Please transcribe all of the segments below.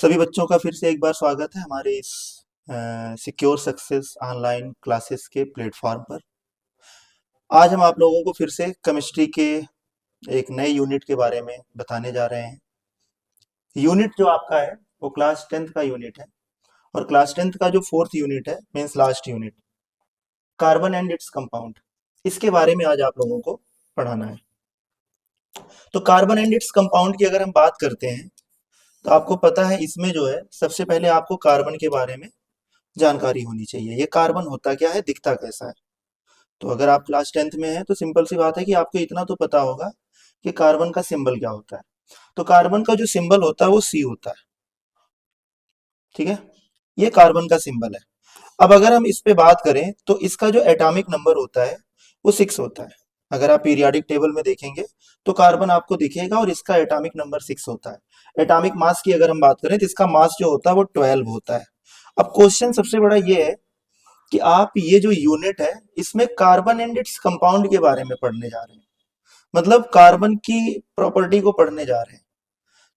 सभी बच्चों का फिर से एक बार स्वागत है हमारे इस सिक्योर सक्सेस ऑनलाइन क्लासेस के प्लेटफॉर्म पर। आज हम आप लोगों को फिर से केमिस्ट्री के एक नए यूनिट के बारे में बताने जा रहे हैं। यूनिट जो आपका है वो क्लास 10th का यूनिट है और क्लास 10th का जो फोर्थ यूनिट है means last unit, carbon and its compound, इसके बारे में आज आप लोगों को पढ़ाना है। तो कार्बन एंड इट्स कंपाउंड की अगर हम बात करते हैं तो आपको पता है इसमें जो है सबसे पहले आपको कार्बन के बारे में जानकारी होनी चाहिए। ये कार्बन होता क्या है, दिखता कैसा है। तो अगर आप क्लास 10th में हैं तो सिंपल सी बात है कि आपको इतना तो पता होगा कि कार्बन का सिंबल क्या होता है। तो कार्बन का जो सिंबल होता है वो सी होता है, ठीक है। ये कार्बन का सिंबल है। अब अगर हम इस पे बात करें तो इसका जो एटॉमिक नंबर होता है वो 6 होता है। अगर आप पीरियोडिक टेबल में देखेंगे तो कार्बन आपको दिखेगा और इसका एटॉमिक नंबर 6 होता है। एटॉमिक मास की अगर हम बात करें तो इसका मास जो होता है वो 12 होता है। अब क्वेश्चन सबसे बड़ा ये है कि आप ये जो यूनिट है इसमें कार्बन एंड इट्स कंपाउंड के बारे में पढ़ने जा रहे हैं, मतलब कार्बन की प्रॉपर्टी को पढ़ने जा रहे हैं।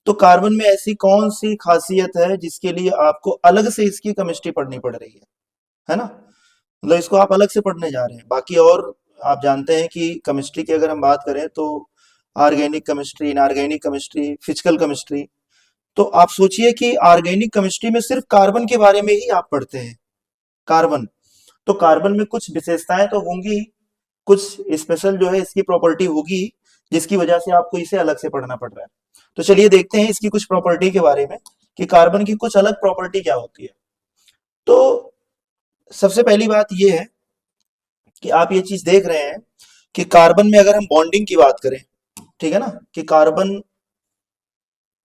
तो कार्बन में ऐसी कौन सी खासियत है जिसके लिए आपको अलग से इसकी केमिस्ट्री पढ़नी पड़ रही है ना। मतलब इसको आप अलग से पढ़ने जा रहे हैं। बाकी और आप जानते हैं कि केमिस्ट्री की अगर हम बात करें तो organic chemistry, inorganic chemistry, physical chemistry. तो आप सोचिए कि ऑर्गेनिक केमिस्ट्री में सिर्फ कार्बन के बारे में ही आप पढ़ते हैं। कार्बन, तो कार्बन में कुछ विशेषताएं तो होंगी, कुछ स्पेशल जो है इसकी प्रॉपर्टी होगी जिसकी वजह से आपको इसे अलग से पढ़ना पड़ रहा है। तो चलिए देखते हैं इसकी कुछ प्रॉपर्टी के बारे में कि कार्बन की कुछ अलग प्रॉपर्टी क्या होती है। तो सबसे पहली बात यह है कि आप ये चीज देख रहे हैं कि कार्बन में अगर हम बॉन्डिंग की बात करें, ठीक है ना, कि कार्बन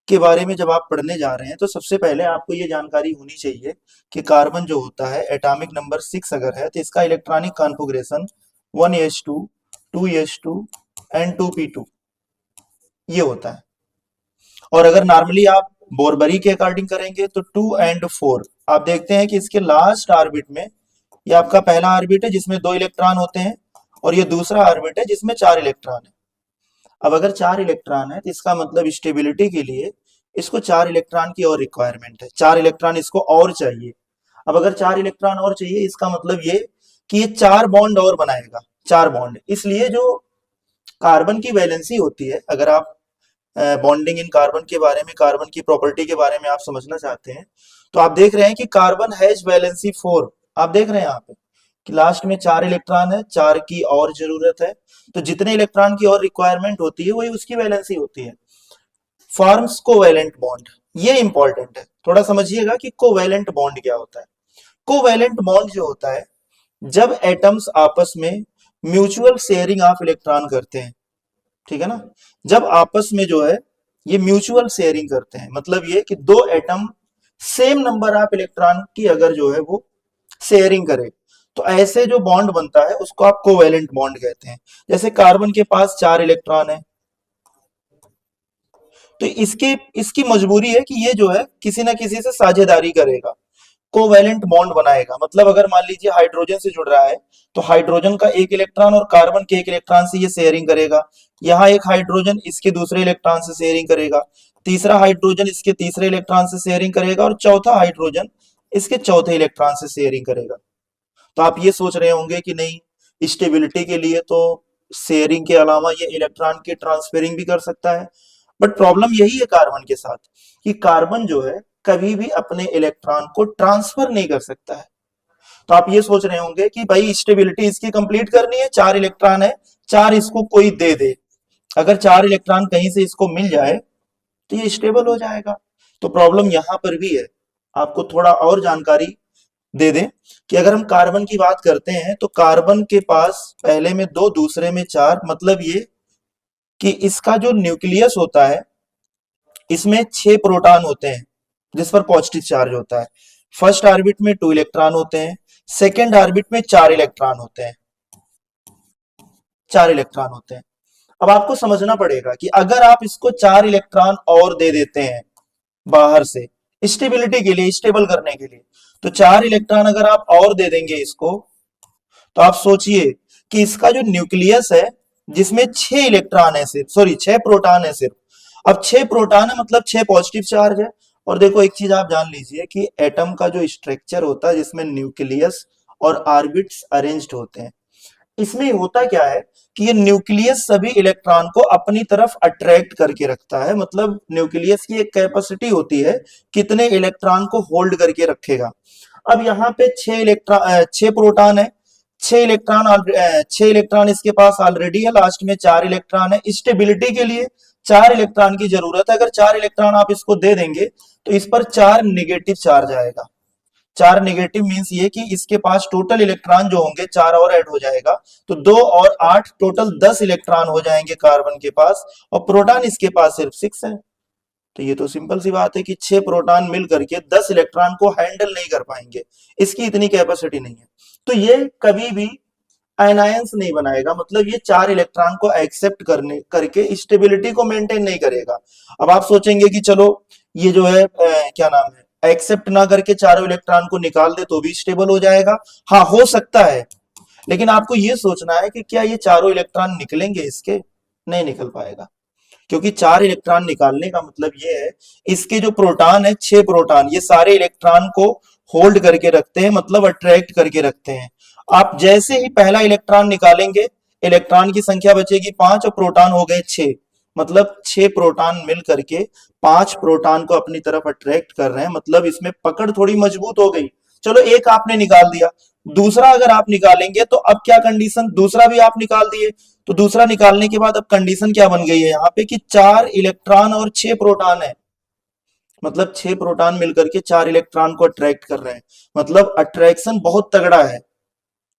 के बारे में जब आप पढ़ने जा रहे हैं तो सबसे पहले आपको ये जानकारी होनी चाहिए कि कार्बन जो होता है एटॉमिक नंबर 6 अगर है तो इसका electronic configuration 1s2, 2s2 and 2p2 ये होता है। और अगर नॉर्मली आप बोरबरी के अकॉर्डिंग करेंगे तो 2 एंड 4 आप देखते हैं कि इसके लास्ट ऑर्बिट में ये आपका पहला ऑर्बिट है जिसमें 2 इलेक्ट्रॉन होते हैं और ये दूसरा ऑर्बिट है जिसमें 4 इलेक्ट्रॉन है। अब अगर 4 इलेक्ट्रॉन है तो इसका मतलब स्टेबिलिटी के लिए इसको 4 इलेक्ट्रॉन की और रिक्वायरमेंट है, 4 इलेक्ट्रॉन इसको और चाहिए। अब अगर 4 इलेक्ट्रॉन और चाहिए इसका मतलब ये कि ये 4 बॉन्ड और बनाएगा, 4 बॉन्ड। इसलिए जो कार्बन की वैलेंसी होती है, अगर आप बॉन्डिंग इन कार्बन के बारे में, कार्बन की प्रॉपर्टी के बारे में आप समझना चाहते हैं तो आप देख रहे हैं कि कार्बन हैज वैलेंसी 4। आप देख रहे हैं यहाँ पे कि लास्ट में 4 इलेक्ट्रॉन है, 4 की और जरूरत है। तो जितने इलेक्ट्रॉन की और रिक्वायरमेंट होती है वही उसकी वैलेंसी होती है। फॉर्म्स कोवैलेंट बॉन्ड, ये इंपॉर्टेंट है, थोड़ा समझिएगा कि कोवैलेंट बॉन्ड क्या होता है। कोवैलेंट बॉन्ड जो होता है जब एटम्स आपस में म्यूचुअल शेयरिंग ऑफ इलेक्ट्रॉन करते हैं, ठीक है ना। जब आपस में जो है ये म्यूचुअल शेयरिंग करते हैं, मतलब ये कि दो atom same number of electron की अगर जो है वो शेयरिंग करे तो ऐसे जो बॉन्ड बनता है उसको आप कोवैलेंट बॉन्ड कहते हैं। जैसे कार्बन के पास 4 इलेक्ट्रॉन है तो इसकी इसकी मजबूरी है कि ये जो है किसी ना किसी से साझेदारी करेगा, कोवैलेंट बॉन्ड बनाएगा। मतलब अगर मान लीजिए हाइड्रोजन से जुड़ रहा है तो हाइड्रोजन का 1 इलेक्ट्रॉन और कार्बन के 1 इलेक्ट्रॉन से ये शेयरिंग करेगा। यहाँ एक हाइड्रोजन इसके दूसरे इलेक्ट्रॉन से शेयरिंग करेगा, तीसरा हाइड्रोजन इसके तीसरे इलेक्ट्रॉन से शेयरिंग करेगा और चौथा हाइड्रोजन इसके चौथे इलेक्ट्रॉन से शेयरिंग करेगा। तो आप ये सोच रहे होंगे कि नहीं, स्टेबिलिटी के लिए तो शेयरिंग के अलावा ये इलेक्ट्रॉन की ट्रांसफेरिंग भी कर सकता है। बट प्रॉब्लम यही है कार्बन के साथ कि कार्बन जो है कभी भी अपने इलेक्ट्रॉन को ट्रांसफर नहीं कर सकता है। तो आप ये सोच रहे होंगे कि भाई स्टेबिलिटी इसकी कंप्लीट करनी है, 4 इलेक्ट्रॉन है, 4 इसको कोई दे दे, अगर 4 इलेक्ट्रॉन कहीं से इसको मिल जाए तो ये स्टेबल हो जाएगा। तो प्रॉब्लम यहां पर भी है। आपको थोड़ा और जानकारी दे दें कि अगर हम कार्बन की बात करते हैं तो कार्बन के पास पहले में 2, दूसरे में 4, मतलब ये कि इसका जो न्यूक्लियस होता है इसमें 6 प्रोटॉन होते हैं जिस पर पॉजिटिव चार्ज होता है। फर्स्ट ऑर्बिट में 2 इलेक्ट्रॉन होते हैं, सेकेंड ऑर्बिट में 4 इलेक्ट्रॉन होते हैं, 4 इलेक्ट्रॉन होते हैं। अब आपको समझना पड़ेगा कि अगर आप इसको 4 इलेक्ट्रॉन और दे देते हैं बाहर से स्टेबिलिटी के लिए, स्टेबल करने के लिए, तो 4 इलेक्ट्रॉन अगर आप और दे देंगे इसको तो आप सोचिए कि इसका जो न्यूक्लियस है जिसमें 6 इलेक्ट्रॉन है सिर्फ, सॉरी 6 प्रोटॉन है सिर्फ। अब 6 प्रोटॉन है मतलब 6 पॉजिटिव चार्ज है और देखो एक चीज आप जान लीजिए कि एटम का जो स्ट्रक्चर होता है जिसमें न्यूक्लियस और ऑर्बिट्स अरेंज्ड होते हैं, इसमें होता क्या है कि ये न्यूक्लियस सभी इलेक्ट्रॉन को अपनी तरफ अट्रैक्ट करके रखता है। मतलब न्यूक्लियस की एक कैपेसिटी होती है कितने इलेक्ट्रॉन को होल्ड करके रखेगा। अब यहाँ पे 6 प्रोटॉन है, 6 इलेक्ट्रॉन इसके पास ऑलरेडी है, लास्ट में 4 इलेक्ट्रॉन है। स्टेबिलिटी के लिए 4 इलेक्ट्रॉन की जरूरत है। अगर 4 इलेक्ट्रॉन आप इसको दे देंगे तो इस पर 4 नेगेटिव चार्ज आएगा। 4 नेगेटिव मीन्स ये कि इसके पास टोटल इलेक्ट्रॉन जो होंगे 4 और ऐड हो जाएगा, तो 2 और 8 टोटल 10 इलेक्ट्रॉन हो जाएंगे कार्बन के पास, और प्रोटॉन इसके पास सिर्फ 6 है। तो ये तो सिंपल सी बात है कि 6 प्रोटॉन मिल करके 10 इलेक्ट्रॉन को हैंडल नहीं कर पाएंगे, इसकी इतनी कैपेसिटी नहीं है। तो ये कभी भी आयनायंस नहीं बनाएगा, मतलब ये 4 इलेक्ट्रॉन को एक्सेप्ट करने करके स्टेबिलिटी को मेंटेन नहीं करेगा। अब आप सोचेंगे कि चलो ये जो है क्या नाम है, एक्सेप्ट ना करके चारों इलेक्ट्रॉन को निकाल दे तो भी स्टेबल हो जाएगा। हाँ हो सकता है, लेकिन आपको ये सोचना है कि क्या ये चारों इलेक्ट्रॉन निकलेंगे इसके? नहीं निकल पाएगा, क्योंकि 4 इलेक्ट्रॉन निकालने का मतलब ये है इसके जो प्रोटॉन है 6 प्रोटॉन ये सारे इलेक्ट्रॉन को होल्ड करके रखते हैं, मतलब अट्रैक्ट करके रखते हैं। आप जैसे ही पहला इलेक्ट्रॉन निकालेंगे, इलेक्ट्रॉन की संख्या बचेगी 5 और प्रोटॉन हो गए 6, मतलब 6 प्रोटॉन मिल करके 5 प्रोटॉन को अपनी तरफ अट्रैक्ट कर रहे हैं, मतलब इसमें पकड़ थोड़ी मजबूत हो गई। चलो एक आपने निकाल दिया, दूसरा अगर आप निकालेंगे तो अब क्या कंडीशन, दूसरा भी आप निकाल दिए, तो दूसरा निकालने के बाद अब कंडीशन क्या बन गई है यहाँ पे कि 4 इलेक्ट्रॉन और 6 प्रोटॉन है, मतलब 6 प्रोटॉन मिलकर के 4 इलेक्ट्रॉन को अट्रैक्ट कर रहे हैं, मतलब अट्रैक्शन बहुत तगड़ा है।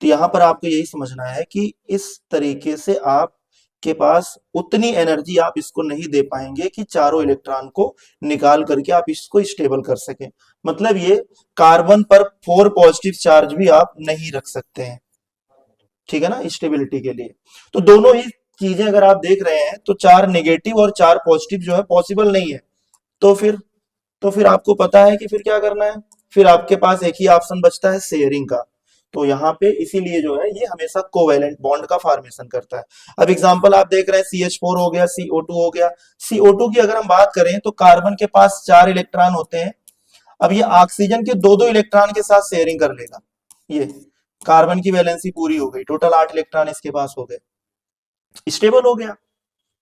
तो यहां पर आपको यही समझना है कि इस तरीके से आप के पास उतनी एनर्जी आप इसको नहीं दे पाएंगे कि चारों इलेक्ट्रॉन को निकाल करके आप इसको स्टेबल कर सकें। मतलब ये कार्बन पर 4 पॉजिटिव चार्ज भी आप नहीं रख सकते हैं, ठीक है ना, स्टेबिलिटी के लिए। तो दोनों ही चीजें अगर आप देख रहे हैं तो 4 नेगेटिव और 4 पॉजिटिव जो है पॉसिबल नहीं है। तो फिर आपको पता है कि फिर क्या करना है, फिर आपके पास एक ही ऑप्शन बचता है शेयरिंग का। तो यहाँ पे इसीलिए जो है ये हमेशा कोवेलेंट बॉन्ड का फॉर्मेशन करता है। अब एग्जांपल आप देख रहे हैं CH4 हो गया, CO2 हो गया। CO2 की अगर हम बात करें तो कार्बन के पास 4 इलेक्ट्रॉन होते हैं। अब ये ऑक्सीजन के 2-2 इलेक्ट्रॉन के साथ शेयरिंग कर लेगा। ये कार्बन की वैलेंसी पूरी हो गई, टोटल 8 इलेक्ट्रॉन इसके पास हो गए, स्टेबल हो गया,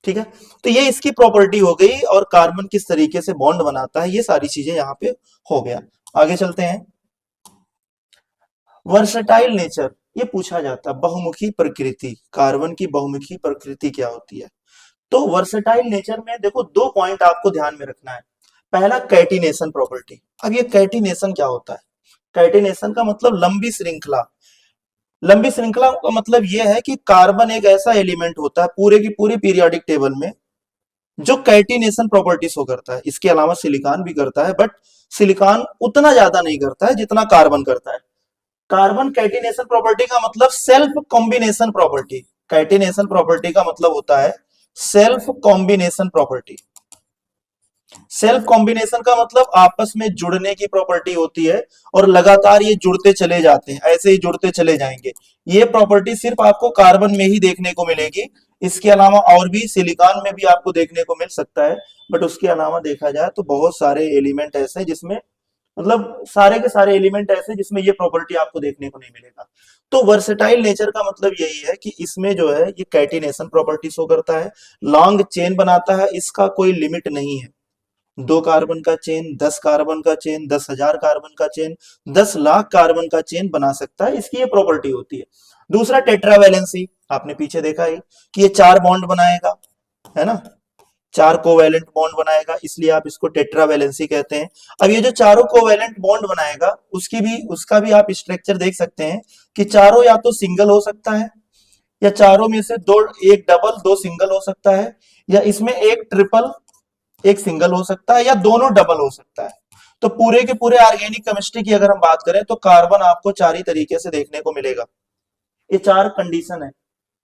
ठीक है। तो ये इसकी प्रॉपर्टी हो गई, और कार्बन किस तरीके से बॉन्ड बनाता है ये सारी चीजें यहाँ पे हो गया। आगे चलते हैं। वर्सटाइल नेचर, ये पूछा जाता है बहुमुखी प्रकृति, कार्बन की बहुमुखी प्रकृति क्या होती है। तो वर्सटाइल नेचर में देखो 2 पॉइंट आपको ध्यान में रखना है। पहला कैटिनेशन प्रॉपर्टी। अब ये कैटिनेशन क्या होता है? कैटिनेशन का मतलब लंबी श्रृंखला। लंबी श्रृंखला का मतलब यह है कि कार्बन एक ऐसा एलिमेंट होता है पूरे की पूरी पीरियोडिक टेबल में जो कैटिनेशन प्रॉपर्टी शो करता है। इसके अलावा सिलिकॉन भी करता है, बट सिलिकॉन उतना ज्यादा नहीं करता है जितना कार्बन करता है। कार्बन कैटिनेशन प्रॉपर्टी का मतलब self combination property. Catenation property का मतलब होता है self combination property. Self combination का मतलब आपस में जुड़ने की प्रॉपर्टी होती है, और लगातार ये जुड़ते चले जाते हैं, ऐसे ही जुड़ते चले जाएंगे। ये प्रॉपर्टी सिर्फ आपको कार्बन में ही देखने को मिलेगी। इसके अलावा और भी सिलिकॉन में भी आपको देखने को मिल सकता है, बट उसके अलावा देखा जाए तो बहुत सारे एलिमेंट ऐसे हैं जिसमें, मतलब सारे के सारे एलिमेंट ऐसे जिसमें ये प्रॉपर्टी आपको देखने को नहीं मिलेगा। तो वर्सेटाइल नेचर का मतलब यही है कि इसमें जो है ये कैटिनेशन प्रॉपर्टी शो करता है, लॉन्ग चेन बनाता है, इसका कोई लिमिट नहीं है। 2 कार्बन का चेन, 10 कार्बन का चेन, 10,000 कार्बन का चेन, 10 लाख कार्बन का चेन बना सकता है, इसकी ये प्रॉपर्टी होती है। दूसरा टेट्रावैलेंसी, आपने पीछे देखा है कि ये 4 बॉन्ड बनाएगा, है ना, 4 कोवैलेंट बॉन्ड बनाएगा, इसलिए आप इसको टेट्रावैलेंसी कहते हैं। अब ये जो चारों कोवैलेंट बॉन्ड बनाएगा उसका भी आप स्ट्रक्चर देख सकते हैं कि चारों या तो सिंगल हो सकता है, या चारों में से दो, एक डबल 2 सिंगल हो सकता है, या इसमें एक ट्रिपल 1 सिंगल हो सकता है, या दोनों डबल हो सकता है। तो पूरे के पूरे ऑर्गेनिक केमिस्ट्री की अगर हम बात करें तो कार्बन आपको 4 ही तरीके से देखने को मिलेगा। ये 4 कंडीशन है,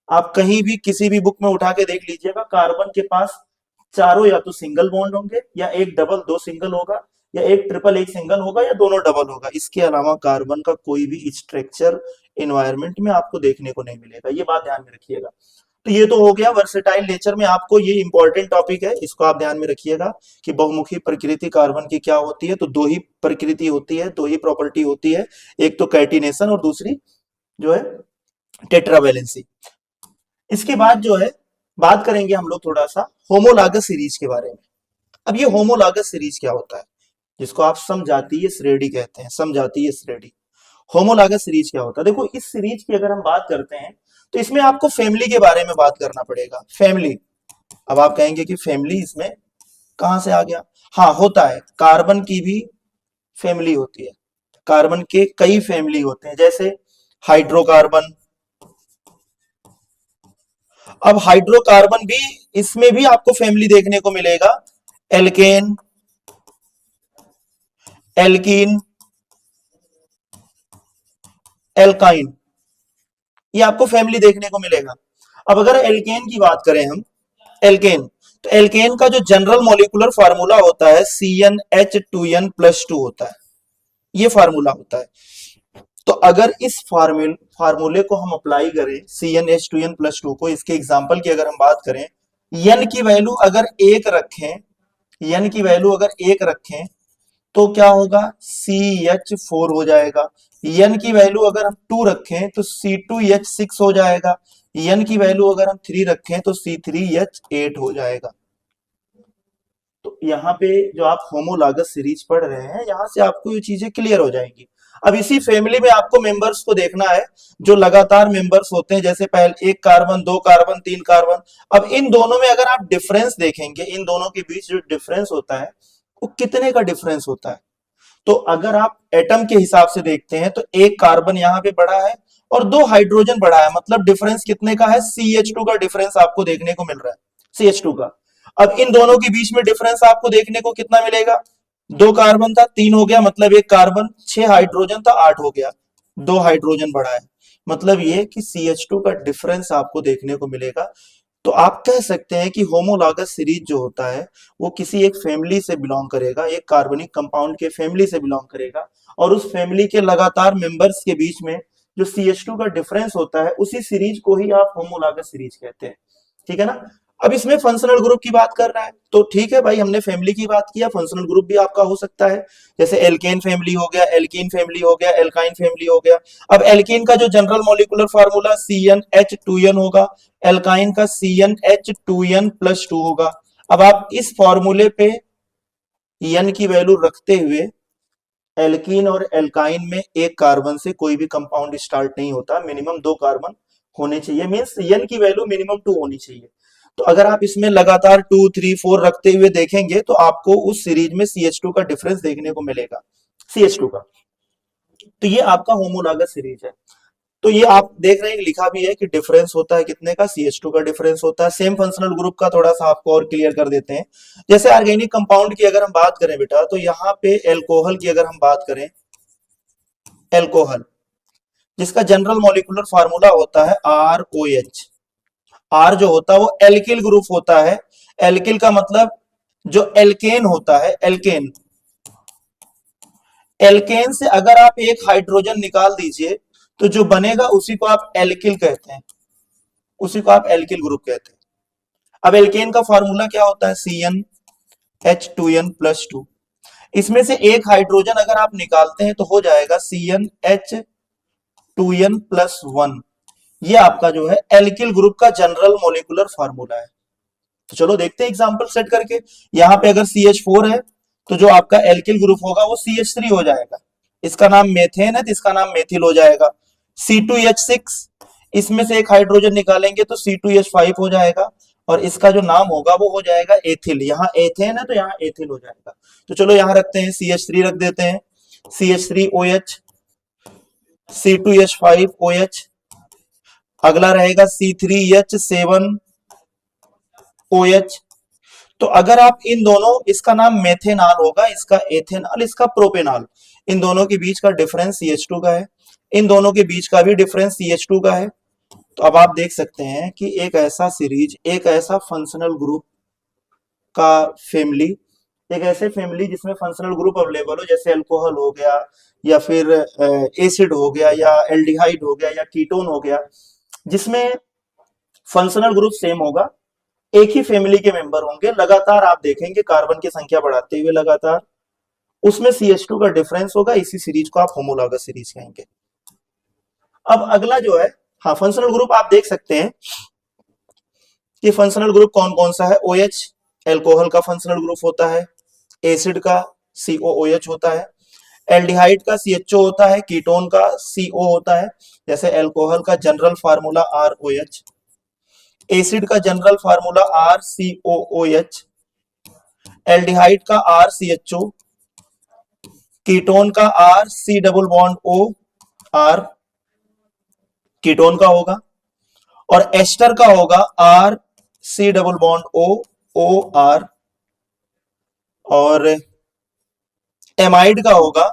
आप कहीं भी किसी भी बुक में उठा के देख लीजिएगा, कार्बन के पास चारों या तो सिंगल बॉन्ड होंगे, या एक डबल 2 सिंगल होगा, या एक ट्रिपल 1 सिंगल होगा, या दोनों डबल होगा। इसके अलावा कार्बन का कोई भी स्ट्रक्चर एनवायरमेंट में आपको देखने को नहीं मिलेगा, ये बात ध्यान में रखिएगा। तो ये तो हो गया वर्सेटाइल नेचर में। आपको ये इंपॉर्टेंट टॉपिक है, इसको आप ध्यान में रखिएगा कि बहुमुखी प्रकृति कार्बन की क्या होती है। तो दो ही प्रकृति होती है, दो ही प्रॉपर्टी होती है, एक तो कैटिनेशन और दूसरी जो है टेट्रावैलेंसी। इसके बाद जो है बात करेंगे हम लोग थोड़ा सा होमोलॉगस सीरीज के बारे में। अब ये होमोलॉगस सीरीज क्या होता है, जिसको आप समजातीय श्रेणी कहते हैं, समजातीय श्रेणी। होमोलॉगस सीरीज क्या होता है, देखो इस सीरीज की अगर हम बात करते हैं तो इसमें आपको फैमिली के बारे में बात करना पड़ेगा। फैमिली, अब आप कहेंगे कि फैमिली इसमें कहां से आ गया। हाँ होता है, कार्बन की भी फैमिली होती है, कार्बन के कई फैमिली होते हैं, जैसे हाइड्रोकार्बन। अब हाइड्रोकार्बन भी, इसमें भी आपको फैमिली देखने को मिलेगा, एल्केन, एल्कीन, एल्काइन, ये आपको फैमिली देखने को मिलेगा। अब अगर एल्केन की बात करें हम, एल्केन, तो एल्केन का जो जनरल मॉलिक्यूलर फार्मूला होता है CnH2n+2 होता है, ये फार्मूला होता है। तो अगर इस फार्मूले को हम अप्लाई करें CnH2n+2 को, इसके एग्जांपल की अगर हम बात करें, n की वैल्यू अगर एक रखें, n की वैल्यू अगर एक रखें तो क्या होगा, CH4 हो जाएगा। n की वैल्यू अगर हम 2 रखें तो C2H6 हो जाएगा। n की वैल्यू अगर हम 3 रखें तो C3H8 हो जाएगा। तो यहाँ पे जो आप होमोलॉगस सीरीज पढ़ रहे हैं, यहां से आपको ये चीजें क्लियर हो जाएंगी। अब इसी फैमिली में आपको मेंबर्स को देखना है, जो लगातार मेंबर्स होते हैं, जैसे पहले एक कार्बन, दो कार्बन, तीन कार्बन। अब इन दोनों में अगर आप डिफरेंस देखेंगे, इन दोनों के बीच जो डिफरेंस होता है वो कितने का डिफरेंस होता है। तो अगर आप एटम के हिसाब से देखते हैं तो एक कार्बन यहाँ पे बढ़ा है और दो हाइड्रोजन बढ़ा है, मतलब डिफरेंस कितने का है, CH2 का डिफरेंस आपको देखने को मिल रहा है, CH2 का। अब इन दोनों के बीच में डिफरेंस आपको देखने को कितना मिलेगा, दो कार्बन था, तीन हो गया, मतलब एक कार्बन, 6 हाइड्रोजन था, 8 हो गया, दो हाइड्रोजन बढ़ा है, मतलब ये कि CH2 का डिफरेंस आपको देखने को मिलेगा। तो आप कह सकते हैं कि होमोलॉगस सीरीज जो होता है वो किसी एक फैमिली से बिलोंग करेगा, एक कार्बनिक कंपाउंड के फैमिली से बिलोंग करेगा, और उस फैमिली के लगातार मेंबर्स के बीच में जो CH2 का डिफरेंस होता है, उसी सीरीज को ही आप होमोलॉगस सीरीज कहते हैं। ठीक है ना। अब इसमें फंक्शनल ग्रुप की बात कर रहा है, तो ठीक है भाई, हमने फैमिली की बात किया, फंक्शनल ग्रुप भी आपका हो सकता है, जैसे एल्केन फैमिली हो गया, एल्कीन फैमिली हो गया, एल्काइन फैमिली हो गया। अब एल्कीन का जो जनरल मॉलिक्यूलर फार्मूला CnH2n होगा, एल्काइन का CnH2n+2 होगा। अब आप इस फॉर्मूले पे n की वैल्यू रखते हुए, एल्कीन और एल्काइन में एक कार्बन से कोई भी कंपाउंड स्टार्ट नहीं होता, मिनिमम दो कार्बन होने चाहिए, मींस n की वैल्यू मिनिमम 2 होनी चाहिए। तो अगर आप इसमें लगातार 2, 3, 4 रखते हुए देखेंगे तो आपको उस सीरीज में CH2 का डिफरेंस देखने को मिलेगा, CH2 का। तो ये आपका होमोलॉगस सीरीज है। तो ये आप देख रहे हैं, लिखा भी है कि डिफरेंस होता है कितने का, CH2 का डिफरेंस होता है। सेम फंक्शनल ग्रुप का थोड़ा सा आपको और क्लियर कर देते हैं। जैसे ऑर्गेनिक कंपाउंड की अगर हम बात करें बेटा, तो यहाँ पे एल्कोहल की अगर हम बात करें, एल्कोहल जिसका जनरल मॉलिक्यूलर फार्मूला होता है ROH। R जो होता है वो एल्किल ग्रुप होता है। एल्किल का मतलब जो एल्केन होता है, एल्केन, एल्केन से अगर आप एक हाइड्रोजन निकाल दीजिए तो जो बनेगा उसी को आप एल्किल कहते हैं, उसी को आप एल्किल ग्रुप कहते हैं। अब एल्केन का फार्मूला क्या होता है, CnH2n+2। इसमें से एक हाइड्रोजन अगर आप निकालते हैं तो हो जाएगा CnH2n+1। ये आपका जो है एल्किल ग्रुप का जनरल मॉलिक्यूलर फार्मूला है। तो चलो देखते हैं एग्जांपल सेट करके। यहां पे अगर CH4 है तो जो आपका एल्किल ग्रुप होगा वो CH3 हो जाएगा, इसका नाम मेथेन है तो इसका नाम मेथिल हो जाएगा। C2H6, इसमें से एक हाइड्रोजन निकालेंगे तो C2H5 हो जाएगा, और इसका जो नाम होगा वो हो जाएगा एथिल। यहाँ एथेन है तो यहाँ एथिल हो जाएगा। तो चलो यहाँ रखते हैं, CH3 रख देते हैं, CH3OH, C2H5OH, अगला रहेगा C3H7OH। तो अगर आप इन दोनों, इसका नाम मेथेनॉल होगा, इसका एथेनॉल, इसका प्रोपेनॉल, इन दोनों के बीच का डिफरेंस CH2 का है, इन दोनों के बीच का भी डिफरेंस CH2 का है। तो अब आप देख सकते हैं कि एक ऐसा सीरीज, एक ऐसा फंक्शनल ग्रुप का फैमिली, एक ऐसे फैमिली जिसमें फंक्शनल ग्रुप अवेलेबल हो, जैसे अल्कोहल हो गया, या फिर एसिड हो गया, या एल्डिहाइड हो गया, या कीटोन हो गया, जिसमें फंक्शनल ग्रुप सेम होगा, एक ही फैमिली के मेंबर होंगे, लगातार आप देखेंगे कार्बन की संख्या बढ़ाते हुए लगातार, उसमें CH2 का डिफरेंस होगा, इसी सीरीज को आप होमोलॉगस सीरीज कहेंगे। अब अगला जो है, हाँ फंक्शनल ग्रुप आप देख सकते हैं कि फंक्शनल ग्रुप कौन कौन सा है। OH एल्कोहल का फंक्शनल ग्रुप होता है, एसिड का COOH होता है, एल्डिहाइड का CHO होता है, कीटोन का CO होता है, जैसे एल्कोहल का जनरल फार्मूला ROH, एसिड का जनरल फार्मूला RCOOH, एल्डिहाइड का RCHO, कीटोन का RC double bond O R ketone का होगा, और एस्टर का होगा RC double bond O OR, और एमाइड का होगा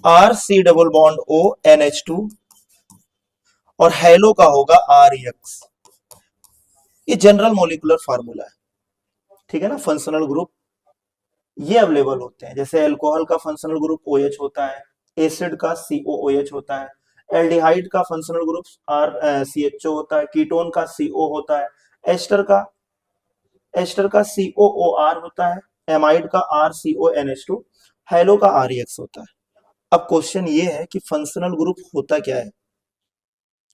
RC double bond O NH2, और हेलो का होगा REX। ये जनरल मॉलिक्यूलर फार्मूला है, ठीक है ना। फंक्शनल ग्रुप ये अवेलेबल होते हैं, जैसे एल्कोहल का फंक्शनल ग्रुप OH होता है, एसिड का COOH होता है, एल्डिहाइड का फंक्शनल ग्रुप CHO होता है, कीटोन का CO होता है, एस्टर का COOR होता है, एमाइड का RCONH2, हेलो का REX होता है। अब क्वेश्चन ये है कि फंक्शनल ग्रुप होता क्या है।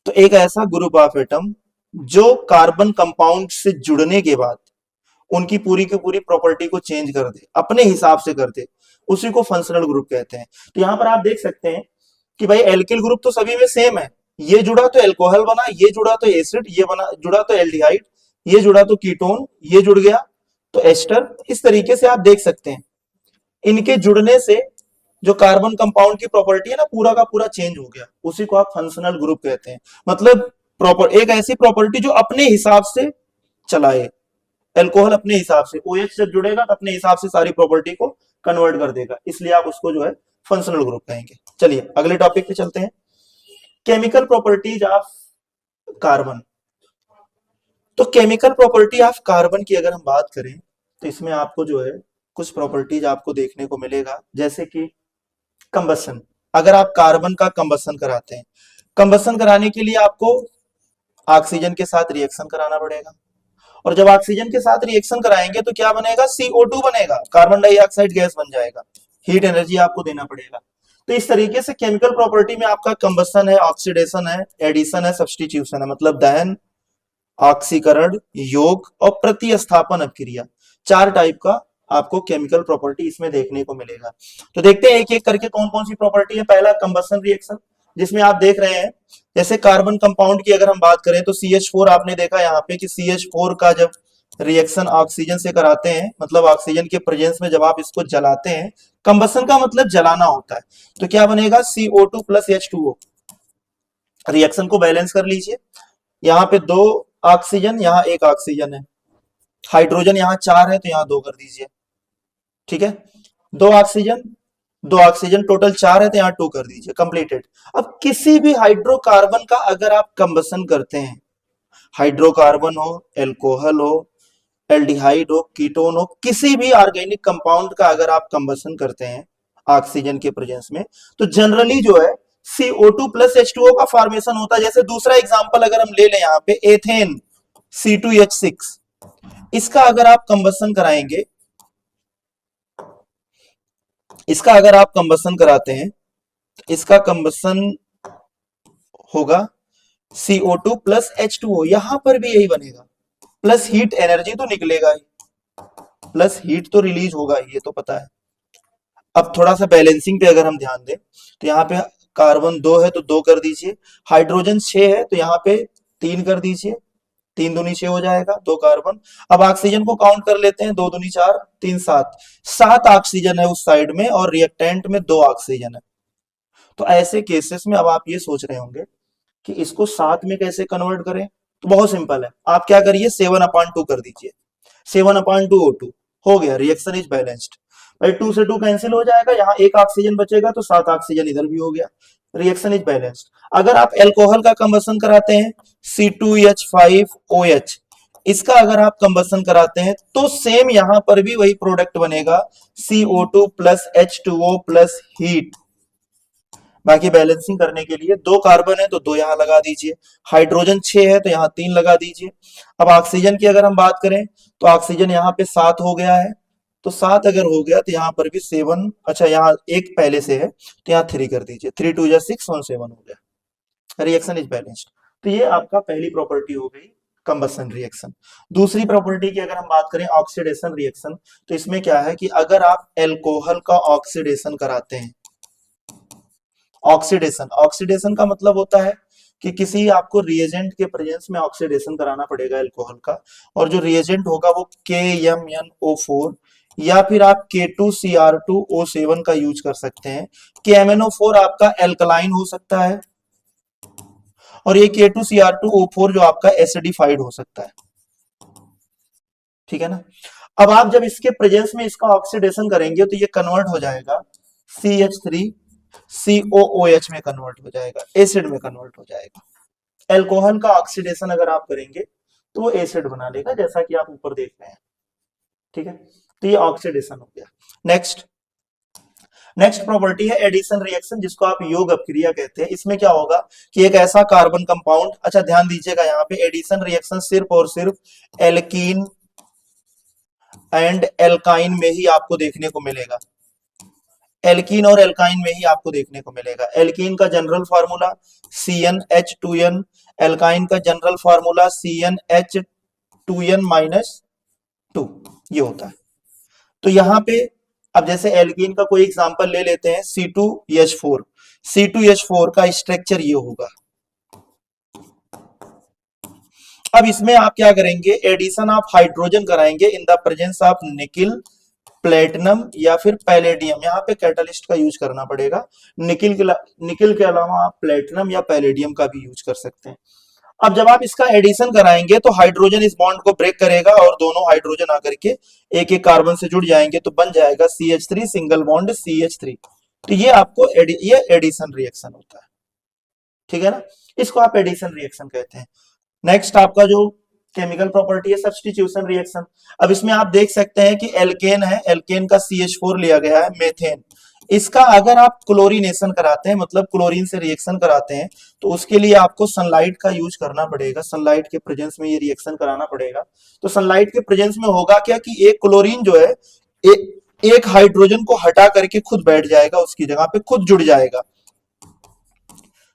तो एक ऐसा ग्रुप ऑफ एटम जो कार्बन कंपाउंड से जुड़ने के बाद उनकी पूरी की पूरी प्रॉपर्टी को चेंज कर दे, अपने हिसाब से कर दे, उसी को फंक्शनल ग्रुप कहते हैं। तो यहां पर आप देख सकते हैं कि भाई एल्किल ग्रुप तो सभी में सेम है, ये जुड़ा तो एल्कोहल बना, ये जुड़ा तो एसिड, ये बना जुड़ा तो एल्डिहाइड, ये जुड़ा तो कीटोन, ये जुड़ गया तो एस्टर। इस तरीके से आप देख सकते हैं इनके जुड़ने से जो कार्बन कंपाउंड की प्रॉपर्टी है ना, पूरा का पूरा चेंज हो गया, उसी को आप फंक्शनल ग्रुप कहते हैं। मतलब प्रॉपर एक ऐसी प्रॉपर्टी जो अपने हिसाब से चलाए, एल्कोहल अपने हिसाब से, OH जब जुड़ेगा तो अपने हिसाब से सारी प्रॉपर्टी को कन्वर्ट कर देगा, इसलिए आप उसको जो है फंक्शनल ग्रुप कहेंगे। चलिए अगले टॉपिक पे चलते हैं, केमिकल प्रॉपर्टीज ऑफ कार्बन। तो केमिकल प्रॉपर्टी ऑफ कार्बन की अगर हम बात करें तो इसमें आपको जो है कुछ प्रॉपर्टीज आपको देखने को मिलेगा, जैसे कि कंबसन। अगर आप कार्बन का कंबसन कराते हैं, कंबसन कराने के लिए आपको ऑक्सीजन के साथ रिएक्शन कराना पड़ेगा, और जब ऑक्सीजन के साथ रिएक्शन कराएंगे तो क्या बनेगा, CO2 बनेगा, कार्बन डाइऑक्साइड गैस बन जाएगा, हीट एनर्जी आपको देना पड़ेगा। तो इस तरीके से केमिकल प्रॉपर्टी में आपका कंबसन है, ऑक्सीडेशन है, एडिशन है, सब्स्टिट्यूशन है, मतलब दहन, ऑक्सीकरण, योग और प्रतिस्थापन अभिक्रिया, 4 टाइप का आपको केमिकल प्रॉपर्टी इसमें देखने को मिलेगा। तो देखते हैं एक एक करके कौन कौन सी प्रॉपर्टी है। पहला कंबसन रिएक्शन, जिसमें आप देख रहे हैं जैसे कार्बन कंपाउंड की अगर हम बात करें तो CH4 आपने देखा यहाँ पे कि CH4 का जब रिएक्शन ऑक्सीजन से कराते हैं, मतलब ऑक्सीजन के प्रेजेंस में जब आप इसको जलाते हैं, कंबसन का मतलब जलाना होता है, तो क्या बनेगा CO2 प्लस H2O। रिएक्शन को बैलेंस कर लीजिए, यहाँ पे 2 ऑक्सीजन, यहाँ 1 ऑक्सीजन है, हाइड्रोजन यहाँ 4 है तो यहाँ 2 कर दीजिए, ठीक है। 2 ऑक्सीजन 2 ऑक्सीजन टोटल 4 है तो यहाँ 2 कर दीजिए, कंप्लीटेड। अब किसी भी हाइड्रोकार्बन का अगर आप कंबसन करते हैं, हाइड्रोकार्बन हो, एल्कोहल हो, एल्डिहाइड हो, कीटोन हो, किसी भी ऑर्गेनिक कंपाउंड का अगर आप कंबसन करते हैं ऑक्सीजन के प्रेजेंस में, तो जनरली जो है CO2 प्लस H2O का फॉर्मेशन होता है। जैसे दूसरा एग्जांपल अगर हम ले लें यहाँ पे एथेन C2H6, इसका अगर आप कंबसन कराएंगे, इसका अगर आप कंबसन कराते हैं, इसका कंबसन होगा CO2 प्लस H2O, यहां पर भी यही बनेगा, प्लस हीट एनर्जी तो निकलेगा ही, प्लस हीट तो रिलीज होगा ही, ये तो पता है। अब थोड़ा सा बैलेंसिंग पे अगर हम ध्यान दें तो यहाँ पे कार्बन 2 है तो 2 कर दीजिए, हाइड्रोजन 6 है तो यहाँ पे 3 कर दीजिए, 3 दूनी 6 हो जाएगा, 2 कार्बन। अब ऑक्सीजन को काउंट कर लेते हैं, 2 दूनी 4, 3 7, 7 ऑक्सीजन है उस साइड में और रिएक्टेंट में 2 ऑक्सीजन है। तो ऐसे केसेस में अब आप ये सोच रहे होंगे कि इसको 7 में कैसे कन्वर्ट करें, तो बहुत सिंपल है, आप क्या करिए 7/2 कर दीजिए, 7/2 O2 हो गया, रिएक्शन इज बैलेंस्ड। भाई 2 से 2 कैंसिल हो जाएगा, यहाँ 1 ऑक्सीजन बचेगा तो 7 ऑक्सीजन इधर भी हो गया, रिएक्शन इज बैलेंस्ड। अगर आप एल्कोहल का कंबसन कराते हैं C2H5OH, इसका अगर आप कंबसन कराते हैं तो सेम यहां पर भी वही प्रोडक्ट बनेगा CO2 plus H2O plus heat, बाकी बैलेंसिंग करने के लिए 2 कार्बन है तो 2 यहां लगा दीजिए, हाइड्रोजन 6 है तो यहाँ 3 लगा दीजिए। अब ऑक्सीजन की अगर हम बात करें तो ऑक्सीजन यहाँ पे 7 हो गया है, तो 7 अगर हो गया तो यहाँ पर भी 7, अच्छा यहाँ एक पहले से है तो यहाँ 3 कर दीजिए, 3 2 जा 6 1 7 हो गया, रिएक्शन इज बैलेंस्ड। तो ये आपका पहली प्रॉपर्टी हो गई कंबसन रिएक्शन। दूसरी प्रॉपर्टी की अगर हम बात करें ऑक्सीडेशन रिएक्शन, तो इसमें क्या है कि अगर आप एल्कोहल का ऑक्सीडेशन कराते हैं, ऑक्सीडेशन ऑक्सीडेशन का मतलब होता है कि किसी आपको रिएजेंट के प्रेजेंस में ऑक्सीडेशन कराना पड़ेगा एल्कोहल का, और जो रिएजेंट होगा वो KMnO4 या फिर आप K2Cr2O7 का यूज कर सकते हैं। KMnO4 आपका एल्कलाइन हो सकता है और ये K2Cr2O4 जो आपका एसिडिफाइड हो सकता है, ठीक है ना। अब आप जब इसके प्रेजेंस में इसका ऑक्सीडेशन करेंगे तो ये कन्वर्ट हो जाएगा CH3COOH में कन्वर्ट हो जाएगा, एसिड में कन्वर्ट हो जाएगा। एल्कोहल का ऑक्सीडेशन अगर आप करेंगे तो वो एसिड बना लेगा, जैसा कि आप ऊपर देख रहे हैं, ठीक है। तो ये ऑक्सीडेशन हो गया। नेक्स्ट प्रॉपर्टी है एडिशन रिएक्शन, जिसको आप योग अपक्रिया कहते हैं। इसमें क्या होगा कि एक ऐसा कार्बन कंपाउंड, अच्छा ध्यान दीजिएगा यहाँ पे एडिशन रिएक्शन सिर्फ और सिर्फ एल्कीन एंड एल्काइन में ही आपको देखने को मिलेगा, एल्कीन और एल्काइन में ही आपको देखने को मिलेगा। एल्कीन का जनरल फार्मूला CnH2n, एल्काइन का जनरल फार्मूला CnH2n-2, ये होता है। तो यहां पे अब जैसे एल्कीन का कोई एग्जांपल ले लेते हैं C2H4, C2H4 का स्ट्रक्चर ये होगा। अब इसमें आप क्या करेंगे, एडिशन आप हाइड्रोजन कराएंगे in the presence of nickel, platinum या फिर पैलेडियम, यहाँ पे कैटलिस्ट का यूज करना पड़ेगा। निकिल के अलावा आप प्लेटिनम या पैलेडियम का भी यूज कर सकते हैं। अब जब आप इसका एडिशन कराएंगे तो हाइड्रोजन इस बॉन्ड को ब्रेक करेगा और दोनों हाइड्रोजन आकर के एक एक कार्बन से जुड़ जाएंगे, तो बन जाएगा CH3 सिंगल बॉन्ड CH3। तो ये आपको ये एडिशन रिएक्शन होता है, ठीक है ना, इसको आप एडिशन रिएक्शन कहते हैं। नेक्स्ट आपका जो केमिकल प्रॉपर्टी है सब्स्टिट्यूशन रिएक्शन। अब इसमें आप देख सकते हैं कि एल्केन है, एल्केन का CH4 लिया गया है, मेथेन। इसका अगर आप क्लोरीनेशन कराते हैं, मतलब क्लोरीन से रिएक्शन कराते हैं, तो उसके लिए आपको सनलाइट का यूज करना पड़ेगा, सनलाइट के प्रेजेंस में ये रिएक्शन कराना पड़ेगा। तो सनलाइट के प्रेजेंस में होगा क्या कि एक क्लोरीन जो है एक हाइड्रोजन को हटा करके खुद बैठ जाएगा, उसकी जगह पे खुद जुड़ जाएगा,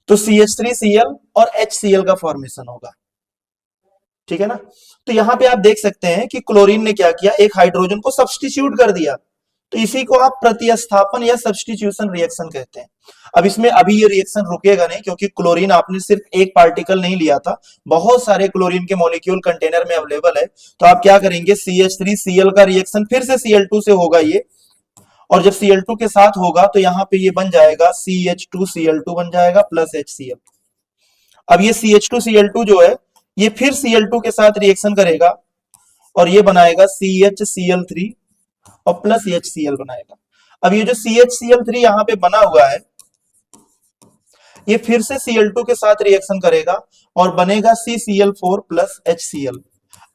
तो CH3Cl और HCl का फॉर्मेशन होगा, ठीक है ना। तो यहां पे आप देख सकते हैं कि क्लोरीन ने क्या किया, एक हाइड्रोजन को सब्स्टिट्यूट कर दिया, तो इसी को आप प्रतिस्थापन या सब्स्टिट्यूशन रिएक्शन कहते हैं। अब इसमें अभी ये रिएक्शन रुकेगा नहीं, क्योंकि क्लोरीन आपने सिर्फ एक पार्टिकल नहीं लिया था, बहुत सारे क्लोरीन के मॉलिक्यूल कंटेनर में अवेलेबल है। तो आप क्या करेंगे, CH3Cl का रिएक्शन फिर से Cl2 से होगा ये, और जब Cl2 के साथ होगा तो यहाँ पे ये बन जाएगा CH2Cl2 बन जाएगा प्लस HCl। अब ये CH2Cl2 जो है ये फिर Cl2 के साथ रिएक्शन करेगा और ये बनाएगा CHCl3 और प्लस HCl बनाएगा। अब ये जो CHCl3 यहाँ पे बना हुआ है ये फिर से Cl2 के साथ रिएक्शन करेगा और बनेगा CCl4 प्लस HCl।